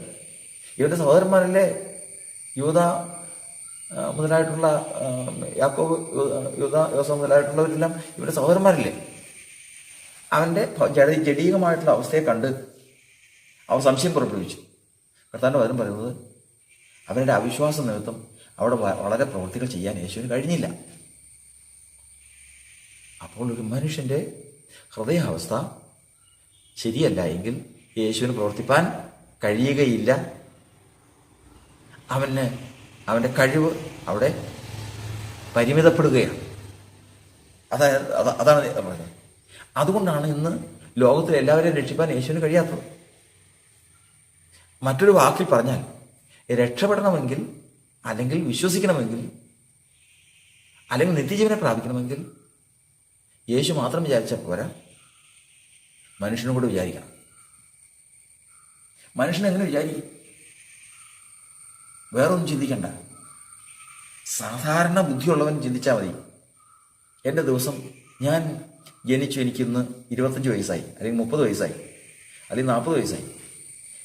ഇവൻ്റെ സഹോദരന്മാരല്ലേ യൂദ മുതലായിട്ടുള്ള യാക്കോബ്, യോസഫ് മുതലായിട്ടുള്ളവരെല്ലാം ഇവരുടെ സഹോദരന്മാരില്ലേ? അവൻ്റെ ജഡീകമായിട്ടുള്ള അവസ്ഥയെ കണ്ട് അവർ സംശയം പുറപ്പെടുവിച്ചു. കർത്താവിൻ്റെ വചനം പറയുന്നത് അവരുടെ അവിശ്വാസ നിമിത്തം അവിടെ വളരെ പ്രവൃത്തികൾ ചെയ്യാൻ യേശുവിന് കഴിഞ്ഞില്ല. അപ്പോൾ ഒരു മനുഷ്യൻ്റെ ഹൃദയാവസ്ഥ ശരിയല്ല എങ്കിൽ യേശുവിന് പ്രവർത്തിപ്പാൻ കഴിയുകയില്ല. അവൻ്റെ കഴിവ് അവിടെ പരിമിതപ്പെടുകയാണ്. അതാണ് പറഞ്ഞത്. അതുകൊണ്ടാണ് ഇന്ന് ലോകത്തിൽ എല്ലാവരെയും രക്ഷിപ്പാൻ യേശുവിന് കഴിയാത്തത്. മറ്റൊരു വാക്കിൽ പറഞ്ഞാൽ, രക്ഷപ്പെടണമെങ്കിൽ, അല്ലെങ്കിൽ വിശ്വസിക്കണമെങ്കിൽ, അല്ലെങ്കിൽ നിത്യജീവനെ പ്രാപിക്കണമെങ്കിൽ യേശു മാത്രം വിചാരിച്ചാൽ പോരാ, മനുഷ്യനും കൂടെ വിചാരിക്കണം. മനുഷ്യനെങ്ങനെ വിചാരിക്കും? വേറൊന്നും ചിന്തിക്കണ്ട. സാധാരണ ബുദ്ധിയുള്ളവൻ ചിന്തിച്ചാൽ മതി. എൻ്റെ ദിവസം, ഞാൻ ജനിച്ചു, എനിക്കിന്ന് 25 വയസ്സായി, അല്ലെങ്കിൽ 30 വയസ്സായി, അല്ലെങ്കിൽ 40 വയസ്സായി.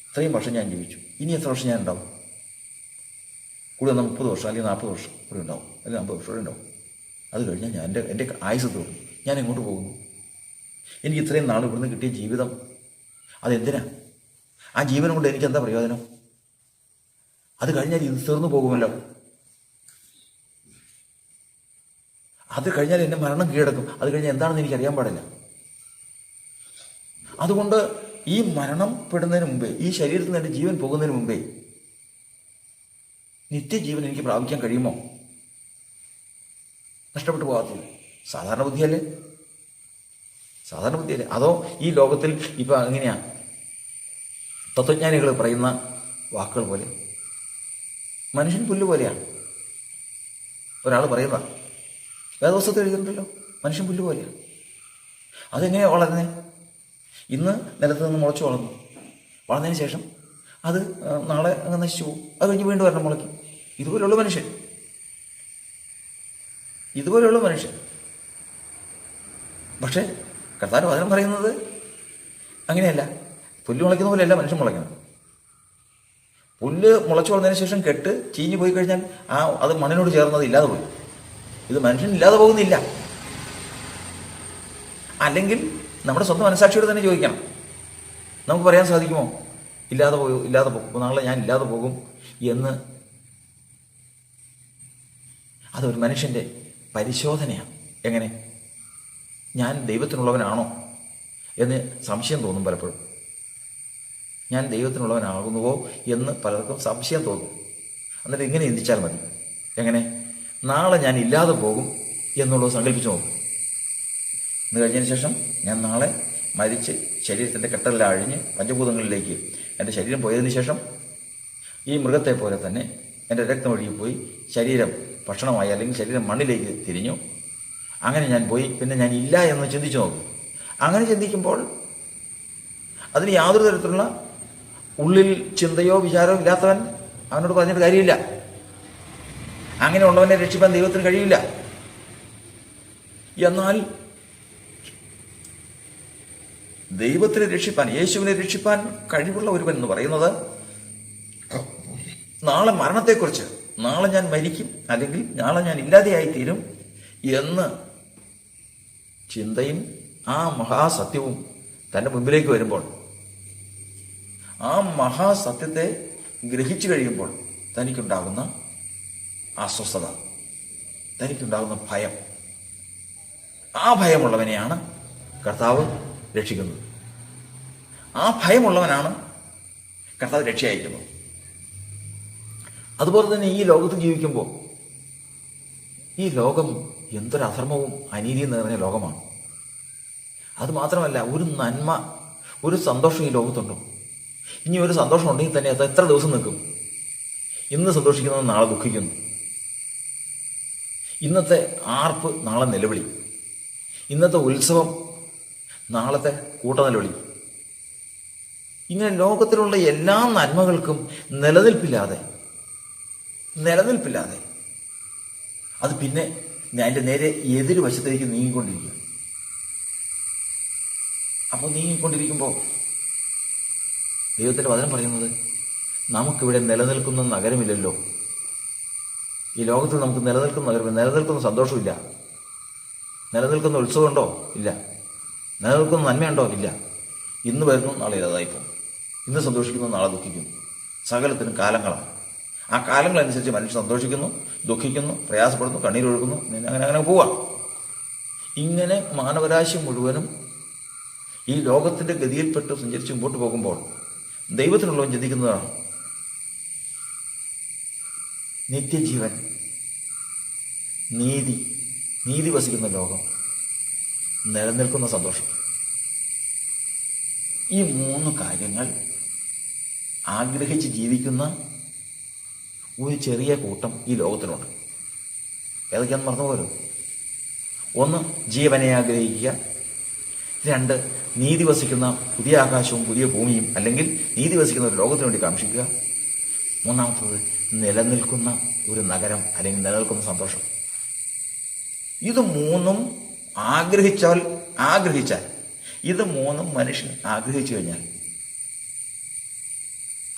ഇത്രയും വർഷം ഞാൻ ജീവിച്ചു. ഇനി എത്ര വർഷം ഞാൻ ഉണ്ടാവും? കൂടി വന്നാൽ 30 വർഷം അല്ലെങ്കിൽ 40 വർഷം കൂടി ഉണ്ടാവും, അല്ലെങ്കിൽ 50 വർഷം കൂടി ഉണ്ടാവും. അത് കഴിഞ്ഞാൽ എൻ്റെ ആയുസ്സ് തോന്നും. ഞാൻ എങ്ങോട്ട് പോകുന്നു? എനിക്ക് ഇത്രയും നാൾ ഇവിടുന്ന് കിട്ടിയ ജീവിതം അതെന്തിനാ? ആ ജീവനം കൊണ്ട് എനിക്ക് എന്താ പ്രയോജനം? അത് കഴിഞ്ഞാൽ ഇത് തീർന്നു പോകുമല്ലോ. അത് കഴിഞ്ഞാൽ എന്നെ മരണം കീഴടക്കും. അത് കഴിഞ്ഞാൽ എന്താണെന്ന് എനിക്ക് അറിയാൻ പാടില്ല. അതുകൊണ്ട് ഈ മരണപ്പെടുന്നതിന് മുമ്പേ, ഈ ശരീരത്തിൽ നിന്ന് എൻ്റെ ജീവൻ പോകുന്നതിന് മുമ്പേ നിത്യജീവൻ എനിക്ക് പ്രാപിക്കാൻ കഴിയുമോ? നഷ്ടപ്പെട്ടു പോകാത്തില്ല. സാധാരണ ബുദ്ധിയല്ലേ? അതോ ഈ ലോകത്തിൽ ഇപ്പം എങ്ങനെയാ തത്വജ്ഞാനികൾ പറയുന്ന വാക്കുകൾ പോലെ? മനുഷ്യൻ പുല്ല് പോലെയാണ്. ഒരാൾ പറയുന്ന വേദപുസ്തകത്തിൽ എഴുതിയിട്ടുണ്ടല്ലോ, മനുഷ്യൻ പുല്ല് പോലെയാണ്. അതെങ്ങനെയാണ് വളരുന്നത്? ഇന്ന് നിലത്ത് നിന്ന് മുളച്ചു വളർന്നതിന് ശേഷം അത് നാളെ അങ്ങ് നശിച്ചു പോകും. അത് കഴിഞ്ഞ് വീണ്ടും വരണം മുളയ്ക്കും. ഇതുപോലെയുള്ള മനുഷ്യൻ. പക്ഷേ കർത്താവിന്റെ വചനം പറയുന്നത് അങ്ങനെയല്ല. പുല്ല് മുളയ്ക്കുന്ന പോലെയല്ല മനുഷ്യൻ മുളയ്ക്കണം. പുല്ല് മുളച്ചു വളർന്നതിന് ശേഷം കെട്ട് ചീഞ്ഞു പോയി കഴിഞ്ഞാൽ അത് മണ്ണിനോട് ചേർന്നത് ഇല്ലാതെ പോയി. ഇത് മനുഷ്യൻ ഇല്ലാതെ പോകുന്നില്ല. അല്ലെങ്കിൽ നമ്മുടെ സ്വന്തം മനസാക്ഷിയോട് തന്നെ ചോദിക്കണം. നമുക്ക് പറയാൻ സാധിക്കുമോ ഇല്ലാതെ പോകും, നാളെ ഞാൻ ഇല്ലാതെ പോകും എന്ന്? അതൊരു മനുഷ്യൻ്റെ പരിശോധനയാണ്. എങ്ങനെ? ഞാൻ ദൈവത്തിനുള്ളവനാണോ എന്ന് സംശയം തോന്നും പലപ്പോഴും. ഞാൻ ദൈവത്തിനുള്ളവനാകുന്നുവോ എന്ന് പലർക്കും സംശയം തോന്നും. എന്നിട്ട് ഇങ്ങനെ ചിന്തിച്ചാൽ മതി. എങ്ങനെ? നാളെ ഞാൻ ഇല്ലാതെ പോകും എന്നുള്ളത് സങ്കല്പിച്ചു നോക്കും. ഇന്ന് കഴിഞ്ഞതിന് ശേഷം ഞാൻ നാളെ മരിച്ച് ശരീരത്തിൻ്റെ കെട്ടെല്ലാം അഴിഞ്ഞ് പഞ്ചഭൂതങ്ങളിലേക്ക് എൻ്റെ ശരീരം പോയതിന് ശേഷം ഈ മൃഗത്തെ പോലെ തന്നെ എൻ്റെ രക്തം ഒഴുകിപ്പോയി ശരീരം ഭക്ഷണമായി, അല്ലെങ്കിൽ ശരീരം മണ്ണിലേക്ക് തിരിഞ്ഞു. അങ്ങനെ ഞാൻ പോയി, പിന്നെ ഞാൻ ഇല്ല എന്ന് ചിന്തിച്ചു നോക്കും. അങ്ങനെ ചിന്തിക്കുമ്പോൾ അതിന് യാതൊരു തരത്തിലുള്ള ഉള്ളിൽ ചിന്തയോ വിചാരമോ ഇല്ലാത്തവൻ, അവനോട് പറഞ്ഞിട്ട് കാര്യമില്ല. അങ്ങനെയുള്ളവനെ രക്ഷിപ്പാൻ ദൈവത്തിന് കഴിയില്ല. എന്നാൽ ദൈവത്തിനെ രക്ഷിപ്പാൻ, യേശുവിനെ രക്ഷിപ്പാൻ കഴിവുള്ള ഒരുവൻ എന്ന് പറയുന്നത് നാളെ മരണത്തെക്കുറിച്ച്, നാളെ ഞാൻ മരിക്കും, അല്ലെങ്കിൽ നാളെ ഞാൻ ഇല്ലാതെയായിത്തീരും എന്ന് ചിന്തയും ആ മഹാസത്യവും തൻ്റെ മുമ്പിലേക്ക് വരുമ്പോൾ, ആ മഹാസത്യത്തെ ഗ്രഹിച്ചു കഴിയുമ്പോൾ തനിക്കുണ്ടാകുന്ന അസ്വസ്ഥത, തനിക്കുണ്ടാകുന്ന ഭയം, ആ ഭയമുള്ളവനെയാണ് കർത്താവ് രക്ഷിക്കുന്നത്. ആ ഭയമുള്ളവനാണ് കർത്താവ് രക്ഷയയക്കുന്നത്. അതുപോലെ തന്നെ ഈ ലോകത്ത് ജീവിക്കുമ്പോൾ ഈ ലോകം എന്തൊരു അധർമ്മവും അനീതിയും നിറഞ്ഞ ലോകമാണ്. അതുമാത്രമല്ല, ഒരു നന്മ, ഒരു സന്തോഷം ഈ ലോകത്തുണ്ടോ? ഇനി ഒരു സന്തോഷം ഉണ്ടെങ്കിൽ തന്നെ അത് എത്ര ദിവസം നിൽക്കും? ഇന്ന് സന്തോഷിക്കുന്നത് നാളെ ദുഃഖിക്കുന്നു, ഇന്നത്തെ ആർപ്പ് നാളെ നിലവിളി, ഇന്നത്തെ ഉത്സവം നാളത്തെ കൂട്ടനിലവിളി. ഇങ്ങനെ ലോകത്തിലുള്ള എല്ലാ നന്മകൾക്കും നിലനിൽപ്പില്ലാതെ അത് പിന്നെ അതിൻ്റെ നേരെ എതിർവശത്തേക്ക് നീങ്ങിക്കൊണ്ടിരിക്കുക. അപ്പോൾ നീങ്ങിക്കൊണ്ടിരിക്കുമ്പോൾ ദൈവത്തിൻ്റെ വചനം പറയുന്നത്, നമുക്കിവിടെ നിലനിൽക്കുന്ന നഗരമില്ലല്ലോ. ഈ ലോകത്തിൽ നമുക്ക് നിലനിൽക്കുന്ന നഗരം, നിലനിൽക്കുന്ന സന്തോഷമില്ല, നിലനിൽക്കുന്ന ഉത്സവമുണ്ടോ? ഇല്ല. നിലനിൽക്കുന്ന നന്മയുണ്ടോ? ഇല്ല. ഇന്ന് വരുന്നു, നാളെ ഇല്ലാതായിപ്പോൾ. ഇന്ന് സന്തോഷിക്കുന്നു, നാളെ ദുഃഖിക്കുന്നു. സകലത്തിനും കാലങ്ങളാണ്. ആ കാലങ്ങളനുസരിച്ച് മനുഷ്യൻ സന്തോഷിക്കുന്നു, ദുഃഖിക്കുന്നു, പ്രയാസപ്പെടുന്നു, കണ്ണീരൊഴുക്കുന്നു, അങ്ങനെ പോവാം. ഇങ്ങനെ മാനവരാശി മുഴുവനും ഈ ലോകത്തിൻ്റെ ഗതിയിൽപ്പെട്ട് സഞ്ചരിച്ച് മുമ്പോട്ട് പോകുമ്പോൾ ദൈവത്തിനുള്ളവൻ ചിന്തിക്കുന്നതാണ് നിത്യജീവൻ, നീതി വസിക്കുന്ന ലോകം, നിലനിൽക്കുന്ന സന്തോഷം. ഈ 3 കാര്യങ്ങൾ ആഗ്രഹിച്ച് ജീവിക്കുന്ന ഒരു ചെറിയ കൂട്ടം ഈ ലോകത്തിലുണ്ട്. ഏതൊക്കെയാണെന്ന് മറന്നുപോലും. 1, ജീവനെ ആഗ്രഹിക്കുക. 2, നീതി വസിക്കുന്ന പുതിയ ആകാശവും പുതിയ ഭൂമിയും, അല്ലെങ്കിൽ നീതി വസിക്കുന്ന ഒരു ലോകത്തിന് വേണ്ടി കാക്ഷിക്കുക. 3, നിലനിൽക്കുന്ന ഒരു നഗരം, അല്ലെങ്കിൽ നിലനിൽക്കുന്ന സന്തോഷം. ഇത് 3 ആഗ്രഹിച്ചാൽ ഇത് 3 മനുഷ്യൻ ആഗ്രഹിച്ചു കഴിഞ്ഞാൽ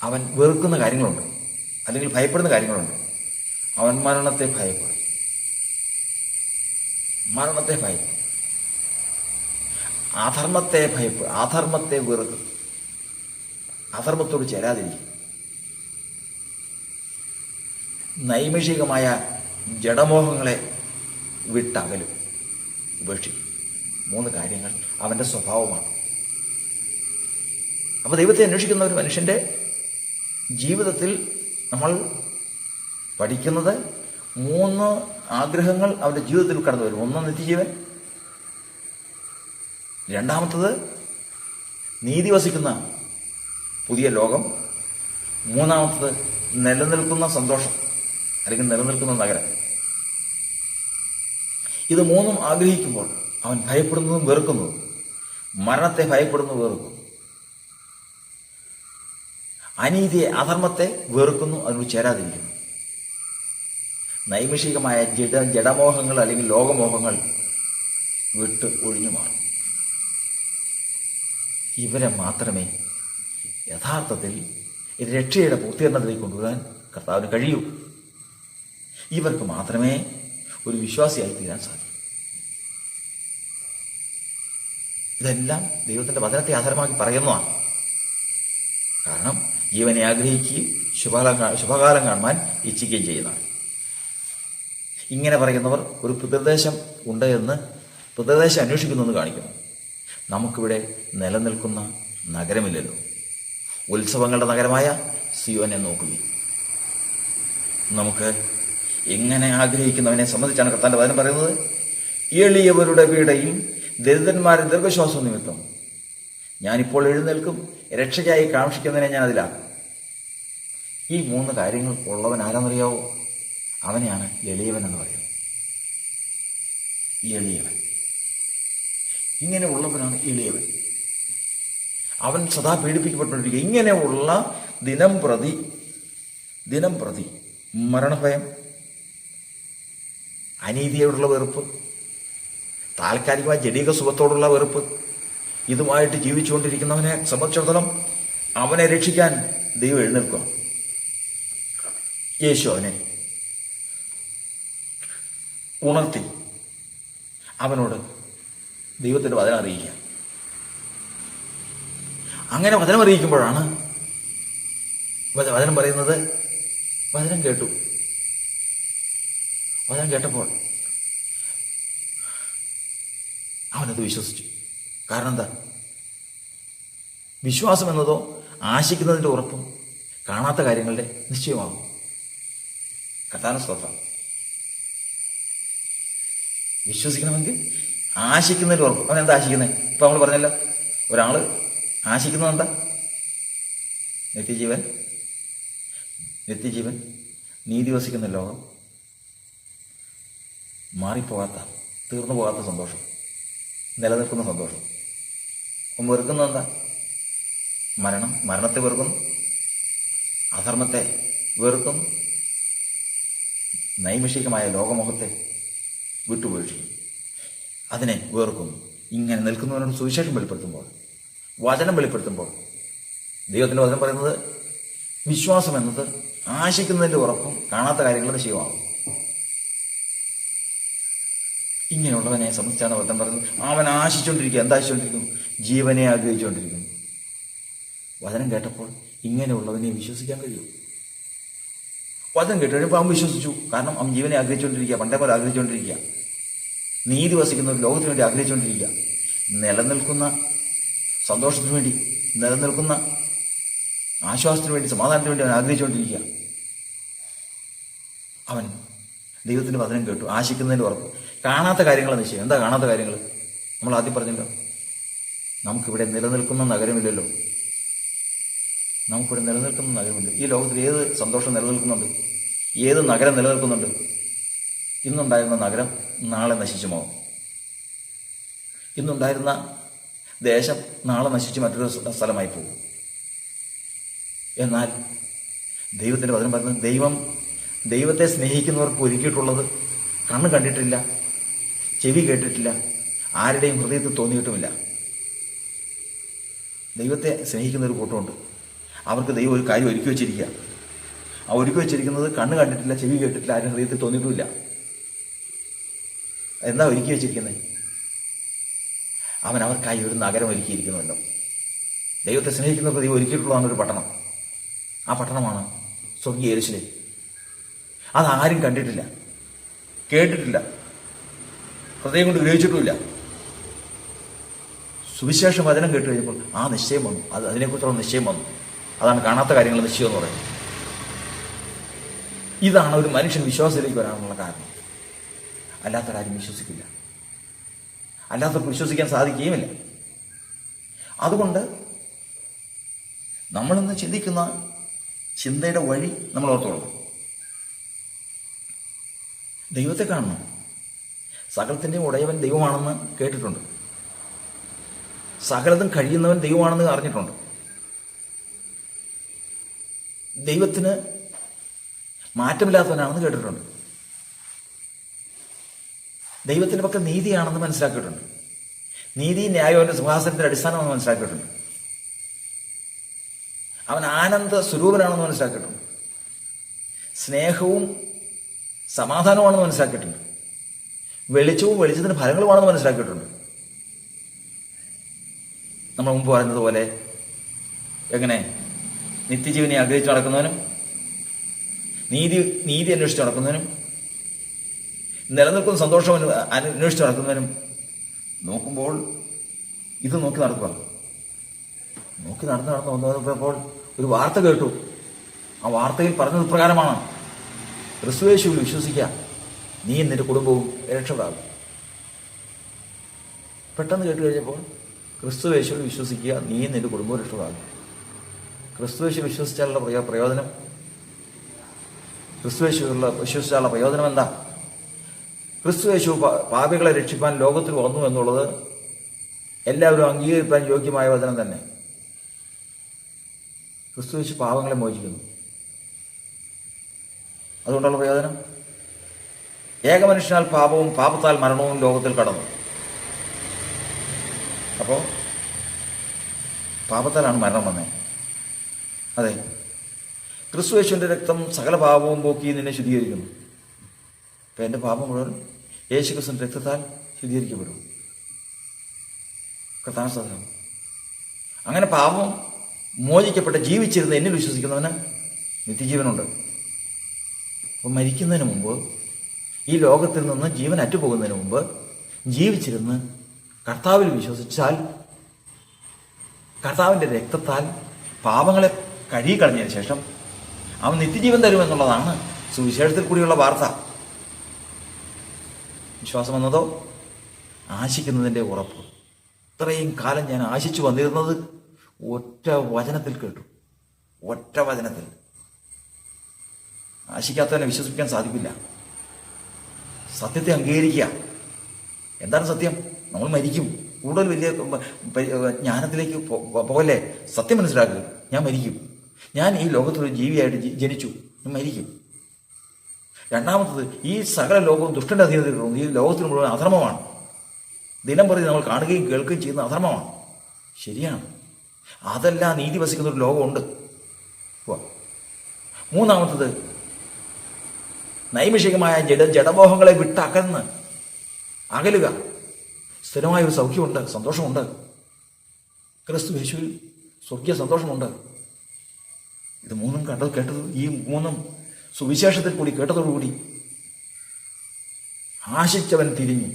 അവൻ വെറുക്കുന്ന കാര്യങ്ങളുണ്ട്, അല്ലെങ്കിൽ ഭയപ്പെടുന്ന കാര്യങ്ങളുണ്ട്. അവൻ മരണത്തെ ഭയപ്പെടും, അധർമ്മത്തെ വെറുക്കും, അധർമ്മത്തോട് ചേരാതിരിക്കും, നൈമിഷികമായ ജഡമോഹങ്ങളെ വിട്ടകലും, ഉപേക്ഷിക്കും. 3 കാര്യങ്ങൾ അവൻ്റെ സ്വഭാവമാണ്. അപ്പോൾ ദൈവത്തെ അന്വേഷിക്കുന്ന ഒരു മനുഷ്യൻ്റെ ജീവിതത്തിൽ നമ്മൾ പഠിക്കുന്നത് 3 ആഗ്രഹങ്ങൾ അവൻ്റെ ജീവിതത്തിൽ കടന്നു വരും. 1, നിത്യജീവൻ. 2, നീതി വസിക്കുന്ന പുതിയ ലോകം. 3, നിലനിൽക്കുന്ന സന്തോഷം, അല്ലെങ്കിൽ നിലനിൽക്കുന്ന നഗരം. ഇത് 3 ആഗ്രഹിക്കുമ്പോൾ അവൻ ഭയപ്പെടുന്നതും വെറുക്കുന്നതും, മരണത്തെ ഭയപ്പെടുന്നു, വെറുക്കുന്നു, അനീതിയെ, അധർമ്മത്തെ വെറുക്കുന്നു, അതിനോട് ചേരാതിരിക്കുന്നു, നൈമിഷികമായ ജഡമോഹങ്ങൾ അല്ലെങ്കിൽ ലോകമോഹങ്ങൾ വിട്ട് ഒഴിഞ്ഞു മാറും. ഇവരെ മാത്രമേ യഥാർത്ഥത്തിൽ രക്ഷയുടെ പൂർത്തീകരണത്തിലേക്ക് കൊണ്ടുവരാൻ കർത്താവിന് കഴിയൂ. ഇവർക്ക് മാത്രമേ ഒരു വിശ്വാസിയായി തീരാൻ സാധിക്കൂ. ഇതെല്ലാം ദൈവത്തിൻ്റെ വചനത്തെ ആധാരമാക്കി പറയുന്നതാണ്. കാരണം ജീവനെ ആഗ്രഹിക്കുകയും ശുഭകാലം കാണുവാൻ ഇച്ഛിക്കുകയും ചെയ്യുന്നതാണ്. ഇങ്ങനെ പറയുന്നവർ ഒരു പിതൃദേശം ഉണ്ട് എന്ന്, പിതൃദേശം അന്വേഷിക്കുന്നെന്ന് കാണിക്കുന്നു. നമുക്കിവിടെ നിലനിൽക്കുന്ന നഗരമില്ലല്ലോ. ഉത്സവങ്ങളുടെ നഗരമായ സിയോനെ നോക്കുകയും നമുക്ക് എങ്ങനെ ആഗ്രഹിക്കുന്നവനെ സംബന്ധിച്ചാണ് കർത്താവിന്റെ വചനം പറയുന്നത്. എളിയവരുടെ പീഡയും ദരിദ്രന്മാരുടെ ദീർഘശ്വാസം നിമിത്തം ഞാനിപ്പോൾ എഴുന്നേൽക്കും, രക്ഷയ്ക്കായി കാക്ഷിക്കുന്നതിനെ ഞാൻ അതിലാക്കും. ഈ 3 കാര്യങ്ങൾ ഉള്ളവൻ ആരാന്നറിയാവോ? അവനെയാണ് എളിയവൻ എന്ന് പറയുന്നത്. എളിയവൻ, ഇങ്ങനെ ഉള്ളവനാണ് എളിയവൻ. അവൻ സദാ പീഡിപ്പിക്കപ്പെട്ടുകൊണ്ടിരിക്കുക. ഇങ്ങനെയുള്ള ദിനം പ്രതി മരണഭയം, അനീതിയോടുള്ള വെറുപ്പ്, താൽക്കാലികമായ ജഡിക സുഖത്തോടുള്ള വെറുപ്പ്, ഇതുമായിട്ട് ജീവിച്ചുകൊണ്ടിരിക്കുന്നവനെ സംബന്ധിച്ചിടത്തോളം അവനെ രക്ഷിക്കാൻ ദൈവം എഴുന്നേൽക്കുക. യേശു അവനെ ഉണർത്തി അവനോട് ദൈവത്തിൻ്റെ വചനം അറിയിക്കുക. അങ്ങനെ വചനം അറിയിക്കുമ്പോഴാണ് വചനം പറയുന്നത്, വചനം കേട്ടു. വചനം കേട്ടപ്പോൾ അവനത് വിശ്വസിച്ചു. കാരണം എന്താ? വിശ്വാസം എന്നതോ ആശിക്കുന്നതിൻ്റെ ഉറപ്പും കാണാത്ത കാര്യങ്ങളുടെ നിശ്ചയമാകും. കർത്താവിന് സ്തോത്രം. വിശ്വസിക്കണമെങ്കിൽ ആശിക്കുന്നതിൻ്റെ ഉറപ്പ്. അവൻ എന്താ ആശിക്കുന്നത്? ഇപ്പം നമ്മൾ പറഞ്ഞല്ലോ, ഒരാൾ ആശിക്കുന്നത് എന്താ? നിത്യജീവൻ, നീതി വസിക്കുന്ന ലോകം, മാറിപ്പോകാത്ത, തീർന്നു പോകാത്ത സന്തോഷം, നിലനിൽക്കുന്ന സന്തോഷം. അപ്പം വെറുക്കുന്നത് എന്താ? മരണത്തെ വെറുക്കുന്നു, അധർമ്മത്തെ വെറുക്കുന്നു, നൈമിഷികമായ ലോകമോഹത്തെ വിട്ടുപേക്ഷിക്കും, അതിനെ വെറുക്കുന്നു. ഇങ്ങനെ നിൽക്കുന്നവനോട് സുവിശേഷം വെളിപ്പെടുത്തുമ്പോൾ, വചനം വെളിപ്പെടുത്തുമ്പോൾ, ദൈവത്തിൻ്റെ വചനം പറയുന്നത് വിശ്വാസം എന്നത് ആശിക്കുന്നതിൻ്റെ ഉറപ്പും കാണാത്ത കാര്യങ്ങളുടെ നിശ്ചയമാകും. ഇങ്ങനെയുള്ളവനെ സംബന്ധിച്ചാണ് വചനം പറയുന്നത്. അവൻ ആശിച്ചുകൊണ്ടിരിക്കുക. എന്താശിച്ചുകൊണ്ടിരിക്കുന്നു? ജീവനെ ആഗ്രഹിച്ചുകൊണ്ടിരിക്കുന്നു. വചനം കേട്ടപ്പോൾ ഇങ്ങനെയുള്ളവനെ വിശ്വസിക്കാൻ കഴിയും. വചനം കേട്ട് കഴിയുമ്പോൾ അവൻ വിശ്വസിച്ചു. കാരണം അവൻ ജീവനെ ആഗ്രഹിച്ചുകൊണ്ടിരിക്കുക, പണ്ടേ പോലെ ആഗ്രഹിച്ചുകൊണ്ടിരിക്കുക, നീതി വസിക്കുന്ന ഒരു ലോകത്തിന് വേണ്ടി ആഗ്രഹിച്ചുകൊണ്ടിരിക്കുക, നിലനിൽക്കുന്ന സന്തോഷത്തിന് വേണ്ടി, നിലനിൽക്കുന്ന ആശ്വാസത്തിന് വേണ്ടി, സമാധാനത്തിന് വേണ്ടി അവൻ ആഗ്രഹിച്ചുകൊണ്ടിരിക്കുക. അവൻ ദൈവത്തിൻ്റെ വചനം കേട്ടു, ആശിക്കുന്നതിൻ്റെ ഉറപ്പ്, കാണാത്ത കാര്യങ്ങൾ നിശ്ചയം. എന്താ കാണാത്ത കാര്യങ്ങൾ? നമ്മൾ ആദ്യം പറഞ്ഞല്ലോ, നമുക്കിവിടെ നിലനിൽക്കുന്ന നഗരമില്ലല്ലോ. നമുക്കിവിടെ നിലനിൽക്കുന്ന നഗരമില്ല. ഈ ലോകത്തിൽ ഏത് സന്തോഷം നിലനിൽക്കുന്നുണ്ട്? ഏത് നഗരം നിലനിൽക്കുന്നുണ്ട്? ഇന്നുണ്ടായിരുന്ന നഗരം നാളെ നശിച്ചു പോകും. ഇന്നുണ്ടായിരുന്ന ദേശം നാളെ നശിച്ച് മറ്റൊരു സ്ഥലമായി പോകും. എന്നാൽ ദൈവത്തിൻ്റെ വചനം പറയുന്നത്, ദൈവത്തെ സ്നേഹിക്കുന്നവർക്ക് ഒരുക്കിയിട്ടുള്ളത് കണ്ണ് കണ്ടിട്ടില്ല, ചെവി കേട്ടിട്ടില്ല, ആരുടെയും ഹൃദയത്തിൽ തോന്നിയിട്ടുമില്ല. ദൈവത്തെ സ്നേഹിക്കുന്ന ഒരു കൂട്ടമുണ്ട്. അവർക്ക് ദൈവം ഒരു കാര്യം ഒരുക്കി വെച്ചിരിക്കുക. ആ ഒരുക്കി വെച്ചിരിക്കുന്നത് കണ്ണ് കണ്ടിട്ടില്ല, ചെവി കേട്ടിട്ടില്ല, ആരും ഹൃദയത്തിൽ തോന്നിയിട്ടുമില്ല. എന്താ ഒരുക്കി വെച്ചിരിക്കുന്നത്? അവർക്കായി ഒരു നഗരം ഒരുക്കിയിരിക്കുന്നുവല്ലോ. ദൈവത്തെ സ്നേഹിക്കുന്നവർക്ക് ദൈവം ഒരുക്കിയിട്ടുള്ളതാണ് ഒരു പട്ടണം. ആ പട്ടണമാണ് സ്വർഗീയ യെരൂശലേം. അതാരും കണ്ടിട്ടില്ല, കേട്ടിട്ടില്ല, ഹൃദയം കൊണ്ട് ഗ്രഹിച്ചിട്ടുമില്ല. സുവിശേഷ വചനം കേട്ട് കഴിഞ്ഞപ്പോൾ ആ നിശ്ചയം വന്നു. അതിനെക്കുറിച്ചുള്ള നിശ്ചയം വന്നു. അതാണ് കാണാത്ത കാര്യങ്ങൾ നിശ്ചയം എന്ന് പറയുന്നത്. ഇതാണ് ഒരു മനുഷ്യൻ വിശ്വാസത്തിലേക്ക് വരാനുള്ള കാരണം. അല്ലാത്തൊരാരും വിശ്വസിക്കില്ല, അല്ലാത്തവർക്ക് വിശ്വസിക്കാൻ സാധിക്കുകയുമില്ല. അതുകൊണ്ട് നമ്മളിന്ന് ചിന്തിക്കുന്ന ചിന്തയുടെ വഴി നമ്മൾ ഓർത്തോളണം. ദൈവത്തെ കാണണം. സകലത്തിൻ്റെയും ഉടയവൻ ദൈവമാണെന്ന് കേട്ടിട്ടുണ്ട്. സകലതും കഴിയുന്നവൻ ദൈവമാണെന്ന് അറിഞ്ഞിട്ടുണ്ട്. ദൈവത്തിന് മാറ്റമില്ലാത്തവനാണെന്ന് കേട്ടിട്ടുണ്ട്. ദൈവത്തിൻ്റെ പക്കൽ നീതിയാണെന്ന് മനസ്സിലാക്കിയിട്ടുണ്ട്. നീതി ന്യായവൻ്റെ സിംഹാസനത്തിൻ്റെ അടിസ്ഥാനമെന്ന് മനസ്സിലാക്കിയിട്ടുണ്ട്. അവൻ ആനന്ദ സ്വരൂപനാണെന്ന് മനസ്സിലാക്കിയിട്ടുണ്ട്. സ്നേഹവും സമാധാനമാണെന്ന് മനസ്സിലാക്കിയിട്ടുണ്ട്. വെളിച്ചവും വെളിച്ചത്തിൻ്റെ ഫലങ്ങളുമാണെന്ന് മനസ്സിലാക്കിയിട്ടുണ്ട്. നമ്മൾ മുമ്പ് പറയുന്നത് പോലെ എങ്ങനെ നിത്യജീവനെ ആഗ്രഹിച്ച് നടക്കുന്നവനും നീതി അന്വേഷിച്ച് നടക്കുന്നവനും നിലനിൽക്കുന്ന സന്തോഷം അന്വേഷിച്ച് നടക്കുന്നവനും നോക്കുമ്പോൾ ഇത് നോക്കി നടക്കുക. നോക്കി നടന്ന് വന്നപ്പോൾ ഒരു വാർത്ത കേട്ടു. ആ വാർത്തയിൽ പറഞ്ഞത് ഇപ്രകാരമാണ്: ക്രിസ്തുയേശുവിൽ വിശ്വസിക്കുക, നീ നിന്റെ കുടുംബവും രക്ഷപ്പെടാകും. പെട്ടെന്ന് കേട്ട് കഴിഞ്ഞപ്പോൾ ക്രിസ്തുയേശുവിൽ വിശ്വസിക്കുക, നീ നിന്റെ കുടുംബവും രക്ഷപ്പെടാകും. ക്രിസ്തുയേശു വിശ്വസിച്ചാലുള്ള പ്രയോജനം, ക്രിസ്തുയേശുവിലുള്ള വിശ്വസിച്ചാലുള്ള പ്രയോജനം എന്താ? ക്രിസ്തുയേശു പാപികളെ രക്ഷിപ്പാൻ ലോകത്തിൽ വന്നു എന്നുള്ളത് എല്ലാവരും അംഗീകരിക്കാൻ യോഗ്യമായ വചനം തന്നെ. ക്രിസ്തുയേശു പാപങ്ങളെ മോചിക്കുന്നു. അതുകൊണ്ടുള്ള പ്രയോജനം, ഏകമനുഷ്യനാൽ പാപവും പാപത്താൽ മരണവും ലോകത്തിൽ കടന്നു. അപ്പോൾ പാപത്താലാണ് മരണം വന്നേ. അതെ, ക്രിസ്തുയേശുവിൻ്റെ രക്തം സകല പാപവും പോക്കി നിന്നെ ശുദ്ധീകരിക്കുന്നു. അപ്പം എൻ്റെ പാപം മുഴുവൻ യേശു ക്രിസ്തുവിൻ്റെ രക്തത്താൽ ശുദ്ധീകരിക്കപ്പെടും. കർത്താവ്. അങ്ങനെ പാപം മോചിക്കപ്പെട്ട് ജീവിച്ചിരുന്ന എന്നിൽ വിശ്വസിക്കുന്നവന് നിത്യജീവനുണ്ട്. അപ്പം മരിക്കുന്നതിന് മുമ്പ്, ഈ ലോകത്തിൽ നിന്ന് ജീവൻ അറ്റുപോകുന്നതിന് മുമ്പ് ജീവിച്ചിരുന്ന് കർത്താവിൽ വിശ്വസിച്ചാൽ, കർത്താവിൻ്റെ രക്തത്താൽ പാപങ്ങളെ കഴുകിക്കളഞ്ഞതിന് ശേഷം അവൻ നിത്യജീവൻ തരുമെന്നുള്ളതാണ് സുവിശേഷത്തിൽ കൂടിയുള്ള വാർത്ത. വിശ്വാസം എന്നതോ ആശിക്കുന്നതിൻ്റെ ഉറപ്പ്. ഇത്രയും കാലം ഞാൻ ആശിച്ചു വന്നിരുന്നത് ഒറ്റ വചനത്തിൽ കേട്ടു. ഒറ്റ വചനത്തിൽ. ആശിക്കാത്തവനെ വിശ്വസിപ്പിക്കാൻ സാധിക്കില്ല. സത്യത്തെ അംഗീകരിക്കുക. എന്താണ് സത്യം? നമ്മൾ മരിക്കും. കൂടുതൽ വലിയ ജ്ഞാനത്തിലേക്ക് പോകല്ലേ. സത്യം മനസ്സിലാക്കുക. ഞാൻ മരിക്കും. ഞാൻ ഈ ലോകത്തൊരു ജീവിയായിട്ട് ജനിച്ചു. ഞാൻ മരിക്കും. രണ്ടാമത്തത്, ഈ സകല ലോകവും ദുഷ്ടന്റെ അധീനതയിലുണ്ട്. ഈ ലോകത്തിന് മുഴുവൻ അധർമ്മമാണ്. ദിനം പ്രതി നമ്മൾ കാണുകയും കേൾക്കുകയും ചെയ്യുന്ന അധർമ്മമാണ്. ശരിയാണ്. അതെല്ലാം നീതി വസിക്കുന്ന ഒരു ലോകമുണ്ട്. മൂന്നാമത്തത്, നൈമിഷികമായ ജഡമോഹങ്ങളെ അകലുക. സ്ഥിരമായൊരു സൗഖ്യമുണ്ട്, സന്തോഷമുണ്ട്. ക്രിസ്തു യേശുവിൽ സ്വർഗീയ സന്തോഷമുണ്ട്. ഇത് മൂന്നും കേട്ടത്, ഈ മൂന്നും സുവിശേഷത്തിൽ കൂടി കേട്ടതോടുകൂടി ആശിച്ചവൻ തിരിഞ്ഞു.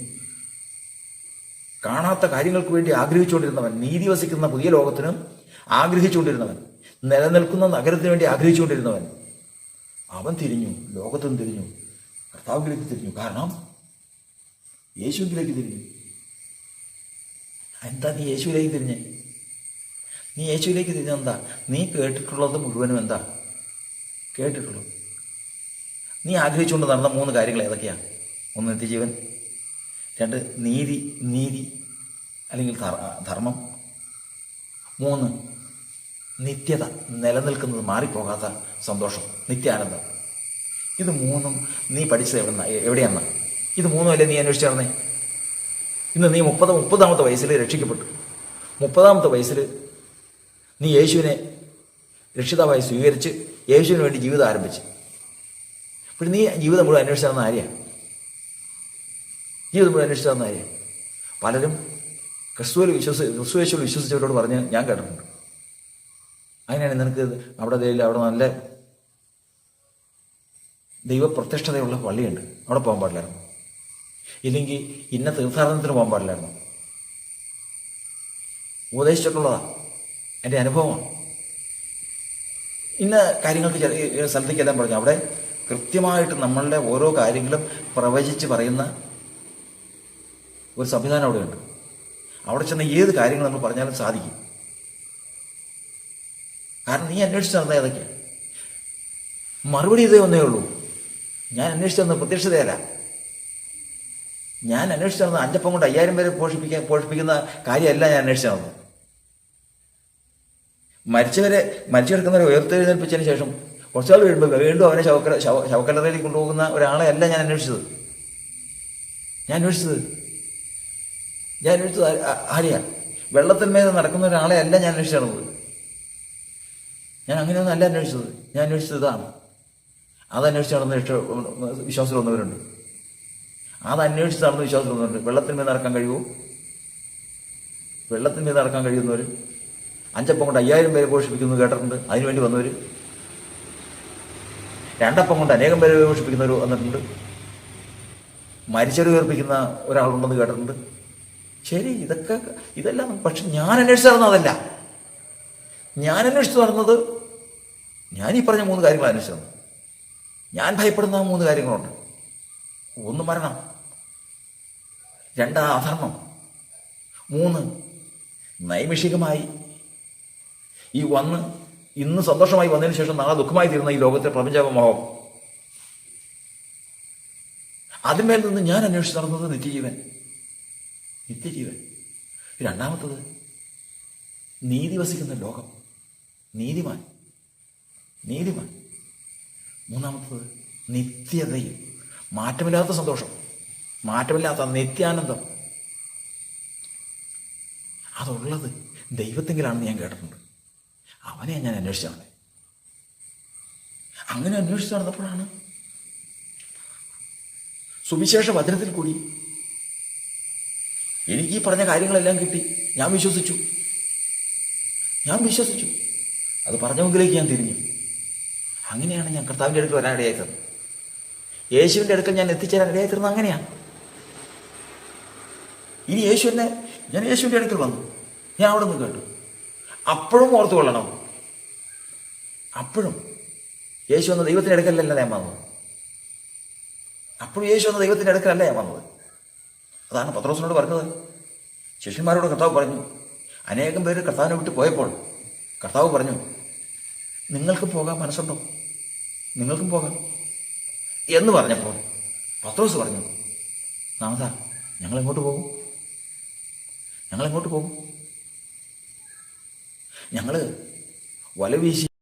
കാണാത്ത കാര്യങ്ങൾക്ക് വേണ്ടി ആഗ്രഹിച്ചുകൊണ്ടിരുന്നവൻ, നീതി വസിക്കുന്ന പുതിയ ലോകത്തിനും ആഗ്രഹിച്ചുകൊണ്ടിരുന്നവൻ, നിലനിൽക്കുന്ന നഗരത്തിന് വേണ്ടി ആഗ്രഹിച്ചുകൊണ്ടിരുന്നവൻ, അവൻ തിരിഞ്ഞു. ലോകത്തും തിരിഞ്ഞു, കർത്താവിലേക്ക് തിരിഞ്ഞു. കാരണം യേശുവിലേക്ക് തിരിഞ്ഞു. എന്താ നീ യേശുവിലേക്ക് തിരിഞ്ഞേ? നീ യേശുവിലേക്ക് തിരിഞ്ഞെന്താ? നീ കേട്ടിട്ടുള്ളത് മുഴുവനും എന്താ കേട്ടിട്ടുള്ളൂ? നീ ആഗ്രഹിച്ചുകൊണ്ട് നടന്ന 3 കാര്യങ്ങൾ ഏതൊക്കെയാണ്? 1, നിത്യജീവൻ. 2, നീതി അല്ലെങ്കിൽ ധർമ്മം. 3, നിത്യത, നിലനിൽക്കുന്നത്, മാറിപ്പോകാത്ത സന്തോഷം, നിത്യാനന്ദം. ഇത് 3 നീ പഠിച്ചത് എവിടെയാണ്? ഇത് 3 അല്ലേ നീ അന്വേഷിച്ച് നടന്നേ? ഇന്ന് നീ 30-ാമത്തെ വയസ്സിൽ രക്ഷിക്കപ്പെട്ടു. 30-ാമത്തെ വയസ്സിൽ നീ യേശുവിനെ രക്ഷിതാവായി സ്വീകരിച്ച് യേശുവിന് വേണ്ടി ജീവിതം ആരംഭിച്ച്. അപ്പോൾ നീ ജീവിതം മുഴുവൻ അന്വേഷിച്ച് നടന്ന ആരെയാണ്? ജീവിതം മുഴുവൻ അന്വേഷിച്ച് നടന്ന ആരെയാണ്? പലരും ക്രിസ്തു യേശുവിൽ വിശ്വസിച്ചവരോട് പറഞ്ഞ് ഞാൻ കേട്ടിട്ടുണ്ട്, അങ്ങനെയാണ് നിനക്ക് അവിടെ നല്ല ദൈവപ്രത്യക്ഷതയുള്ള പള്ളിയുണ്ട്, അവിടെ പോകാൻ പാടില്ലായിരുന്നു. ഇല്ലെങ്കിൽ ഇന്ന തീർത്ഥാടനത്തിന് പോകാൻ പാടില്ലായിരുന്നു. ഉപദേശിച്ചിട്ടുള്ളതാണ്, എൻ്റെ അനുഭവമാണ്. ഇന്ന കാര്യങ്ങൾക്ക് സ്ഥലത്തേക്കെല്ലാം പറഞ്ഞു. അവിടെ കൃത്യമായിട്ട് നമ്മളുടെ ഓരോ കാര്യങ്ങളും പ്രവചിച്ച് പറയുന്ന ഒരു സംവിധാനം അവിടെയുണ്ട്. അവിടെ ചെന്ന ഏത് കാര്യങ്ങൾ നമ്മൾ പറഞ്ഞാലും സാധിക്കും. കാരണം നീ അന്വേഷിച്ച് നടന്ന ഏതൊക്കെയാണ്? മറുപടി ഇതേ ഒന്നേ ഉള്ളൂ. ഞാൻ അന്വേഷിച്ച് നടന്ന പ്രത്യക്ഷതയല്ല. ഞാൻ അന്വേഷിച്ച് നടന്ന 5 അപ്പം കൊണ്ട് 5000 പേരെ പോഷിപ്പിക്കുന്ന കാര്യമല്ല ഞാൻ അന്വേഷിച്ച് നടന്നത്. മരിച്ചു കിടക്കുന്നവരെ ഉയർത്തെഴുന്നേൽപ്പിച്ചതിന് ശേഷം കുറച്ചാൾ കഴിയുമ്പോൾ വീണ്ടും അവനെ ശവക്കല്ലറയിലേക്ക് കൊണ്ടുപോകുന്ന ഒരാളെ അല്ല ഞാൻ അന്വേഷിച്ചത്. ഞാൻ അന്വേഷിച്ചത് ആരെയാ? വെള്ളത്തിന്മേൽ നടക്കുന്ന ഒരാളെ അല്ല ഞാൻ അന്വേഷിച്ച് നടന്നത്. ഞാൻ അങ്ങനെയൊന്നും അല്ല അന്വേഷിച്ചത്. ഞാൻ അന്വേഷിച്ചത് ഇതാണ്. അതന്വേഷിച്ച് നടന്ന വിശ്വാസത്തിൽ വന്നവരുണ്ട്. അതന്വേഷിച്ച് നടന്ന വിശ്വാസത്തിൽ വന്നവരുണ്ട്. വെള്ളത്തിന്മേൽ നടക്കാൻ കഴിയുമോ? വെള്ളത്തിന്മേൽ നടക്കാൻ കഴിയുന്നവർ 5 അപ്പം കൊണ്ട് 5000 പേരെ പോഷിപ്പിക്കുന്നത് കേട്ടിട്ടുണ്ട്. അതിനുവേണ്ടി വന്നവർ 2 അപ്പം കൊണ്ട് അനേകം പേരെ പോഷിപ്പിക്കുന്നവർ വന്നിട്ടുണ്ട്. മരിച്ചവരെ ഉയർപ്പിക്കുന്ന ഒരാളുണ്ടെന്ന് കേട്ടിട്ടുണ്ട്. ശരി, ഇതെല്ലാം. പക്ഷെ ഞാൻ അന്വേഷിച്ച് നടന്നതല്ല. ഞാൻ അന്വേഷിച്ച് നടന്നത്, ഞാൻ ഈ പറഞ്ഞ 3 കാര്യങ്ങൾ അന്വേഷിച്ചു നടന്നു. ഞാൻ ഭയപ്പെടുന്ന 3 കാര്യങ്ങളുണ്ട്. 1 മരണം, 2 അധർമ്മം, 3 നൈമിഷികമായി ഇന്ന് സന്തോഷമായി വന്നതിന് ശേഷം നാളെ ദുഃഖമായി തീരുന്ന ഈ ലോകത്തെ പ്രപഞ്ചമോഹം. അതിന്മേൽ നിന്ന് ഞാൻ അന്വേഷിച്ച് നടന്നത് നിത്യജീവൻ. രണ്ടാമത്തത് നീതി വസിക്കുന്ന ലോകം, നീതിമാൻ. മൂന്നാമത്തത് നിത്യതയിൽ മാറ്റമില്ലാത്ത സന്തോഷം, മാറ്റമില്ലാത്ത നിത്യാനന്ദം. അതുള്ളത് ദൈവത്തെങ്കിലാണെന്ന് ഞാൻ കേട്ടിട്ടുണ്ട്. അവനെ ഞാൻ അന്വേഷിച്ചാണ്. അങ്ങനെ അന്വേഷിച്ച് നടന്നപ്പോഴാണ് സുവിശേഷ വചനത്തിൽ കൂടി എനിക്ക് ഈ പറഞ്ഞ കാര്യങ്ങളെല്ലാം കിട്ടി. ഞാൻ വിശ്വസിച്ചു. അത് പറഞ്ഞ മുമ്പിലേക്ക് ഞാൻ തിരിഞ്ഞു. അങ്ങനെയാണ് ഞാൻ കർത്താവിൻ്റെ അടുക്കൽ വരാൻ ഇടയായിത്തത്. യേശുവിൻ്റെ അടുക്കൽ ഞാൻ എത്തിച്ചേരാൻ ഇടയായിത്തീർന്നത് അങ്ങനെയാണ്. ഇനി ഞാൻ യേശുവിൻ്റെ അടുക്കൽ വന്നു, ഞാൻ അവിടെ നിന്ന് കേട്ടു. അപ്പോഴും ഓർത്തു കൊള്ളണം, അപ്പോഴും യേശു എന്ന ദൈവത്തിൻ്റെ അടുക്കലല്ല ഞാൻ വന്നത്. അപ്പോഴും യേശു എന്ന ദൈവത്തിൻ്റെ അടുക്കലല്ല ഞാൻ വന്നത്. അതാണ് പത്രോസിനോട് പറഞ്ഞത്. ശിഷ്യന്മാരോട് കർത്താവ് പറഞ്ഞു, അനേകം പേര് കർത്താവിനെ വിട്ട് പോയപ്പോൾ കർത്താവ് പറഞ്ഞു, നിങ്ങൾക്കും പോകാൻ മനസ്സുണ്ടോ? നിങ്ങൾക്കും പോകാം എന്ന് പറഞ്ഞപ്പോൾ പത്രോസ് പറഞ്ഞു, നാമതാ, ഞങ്ങളെങ്ങോട്ട് പോകും? ഞങ്ങൾ വല വീശി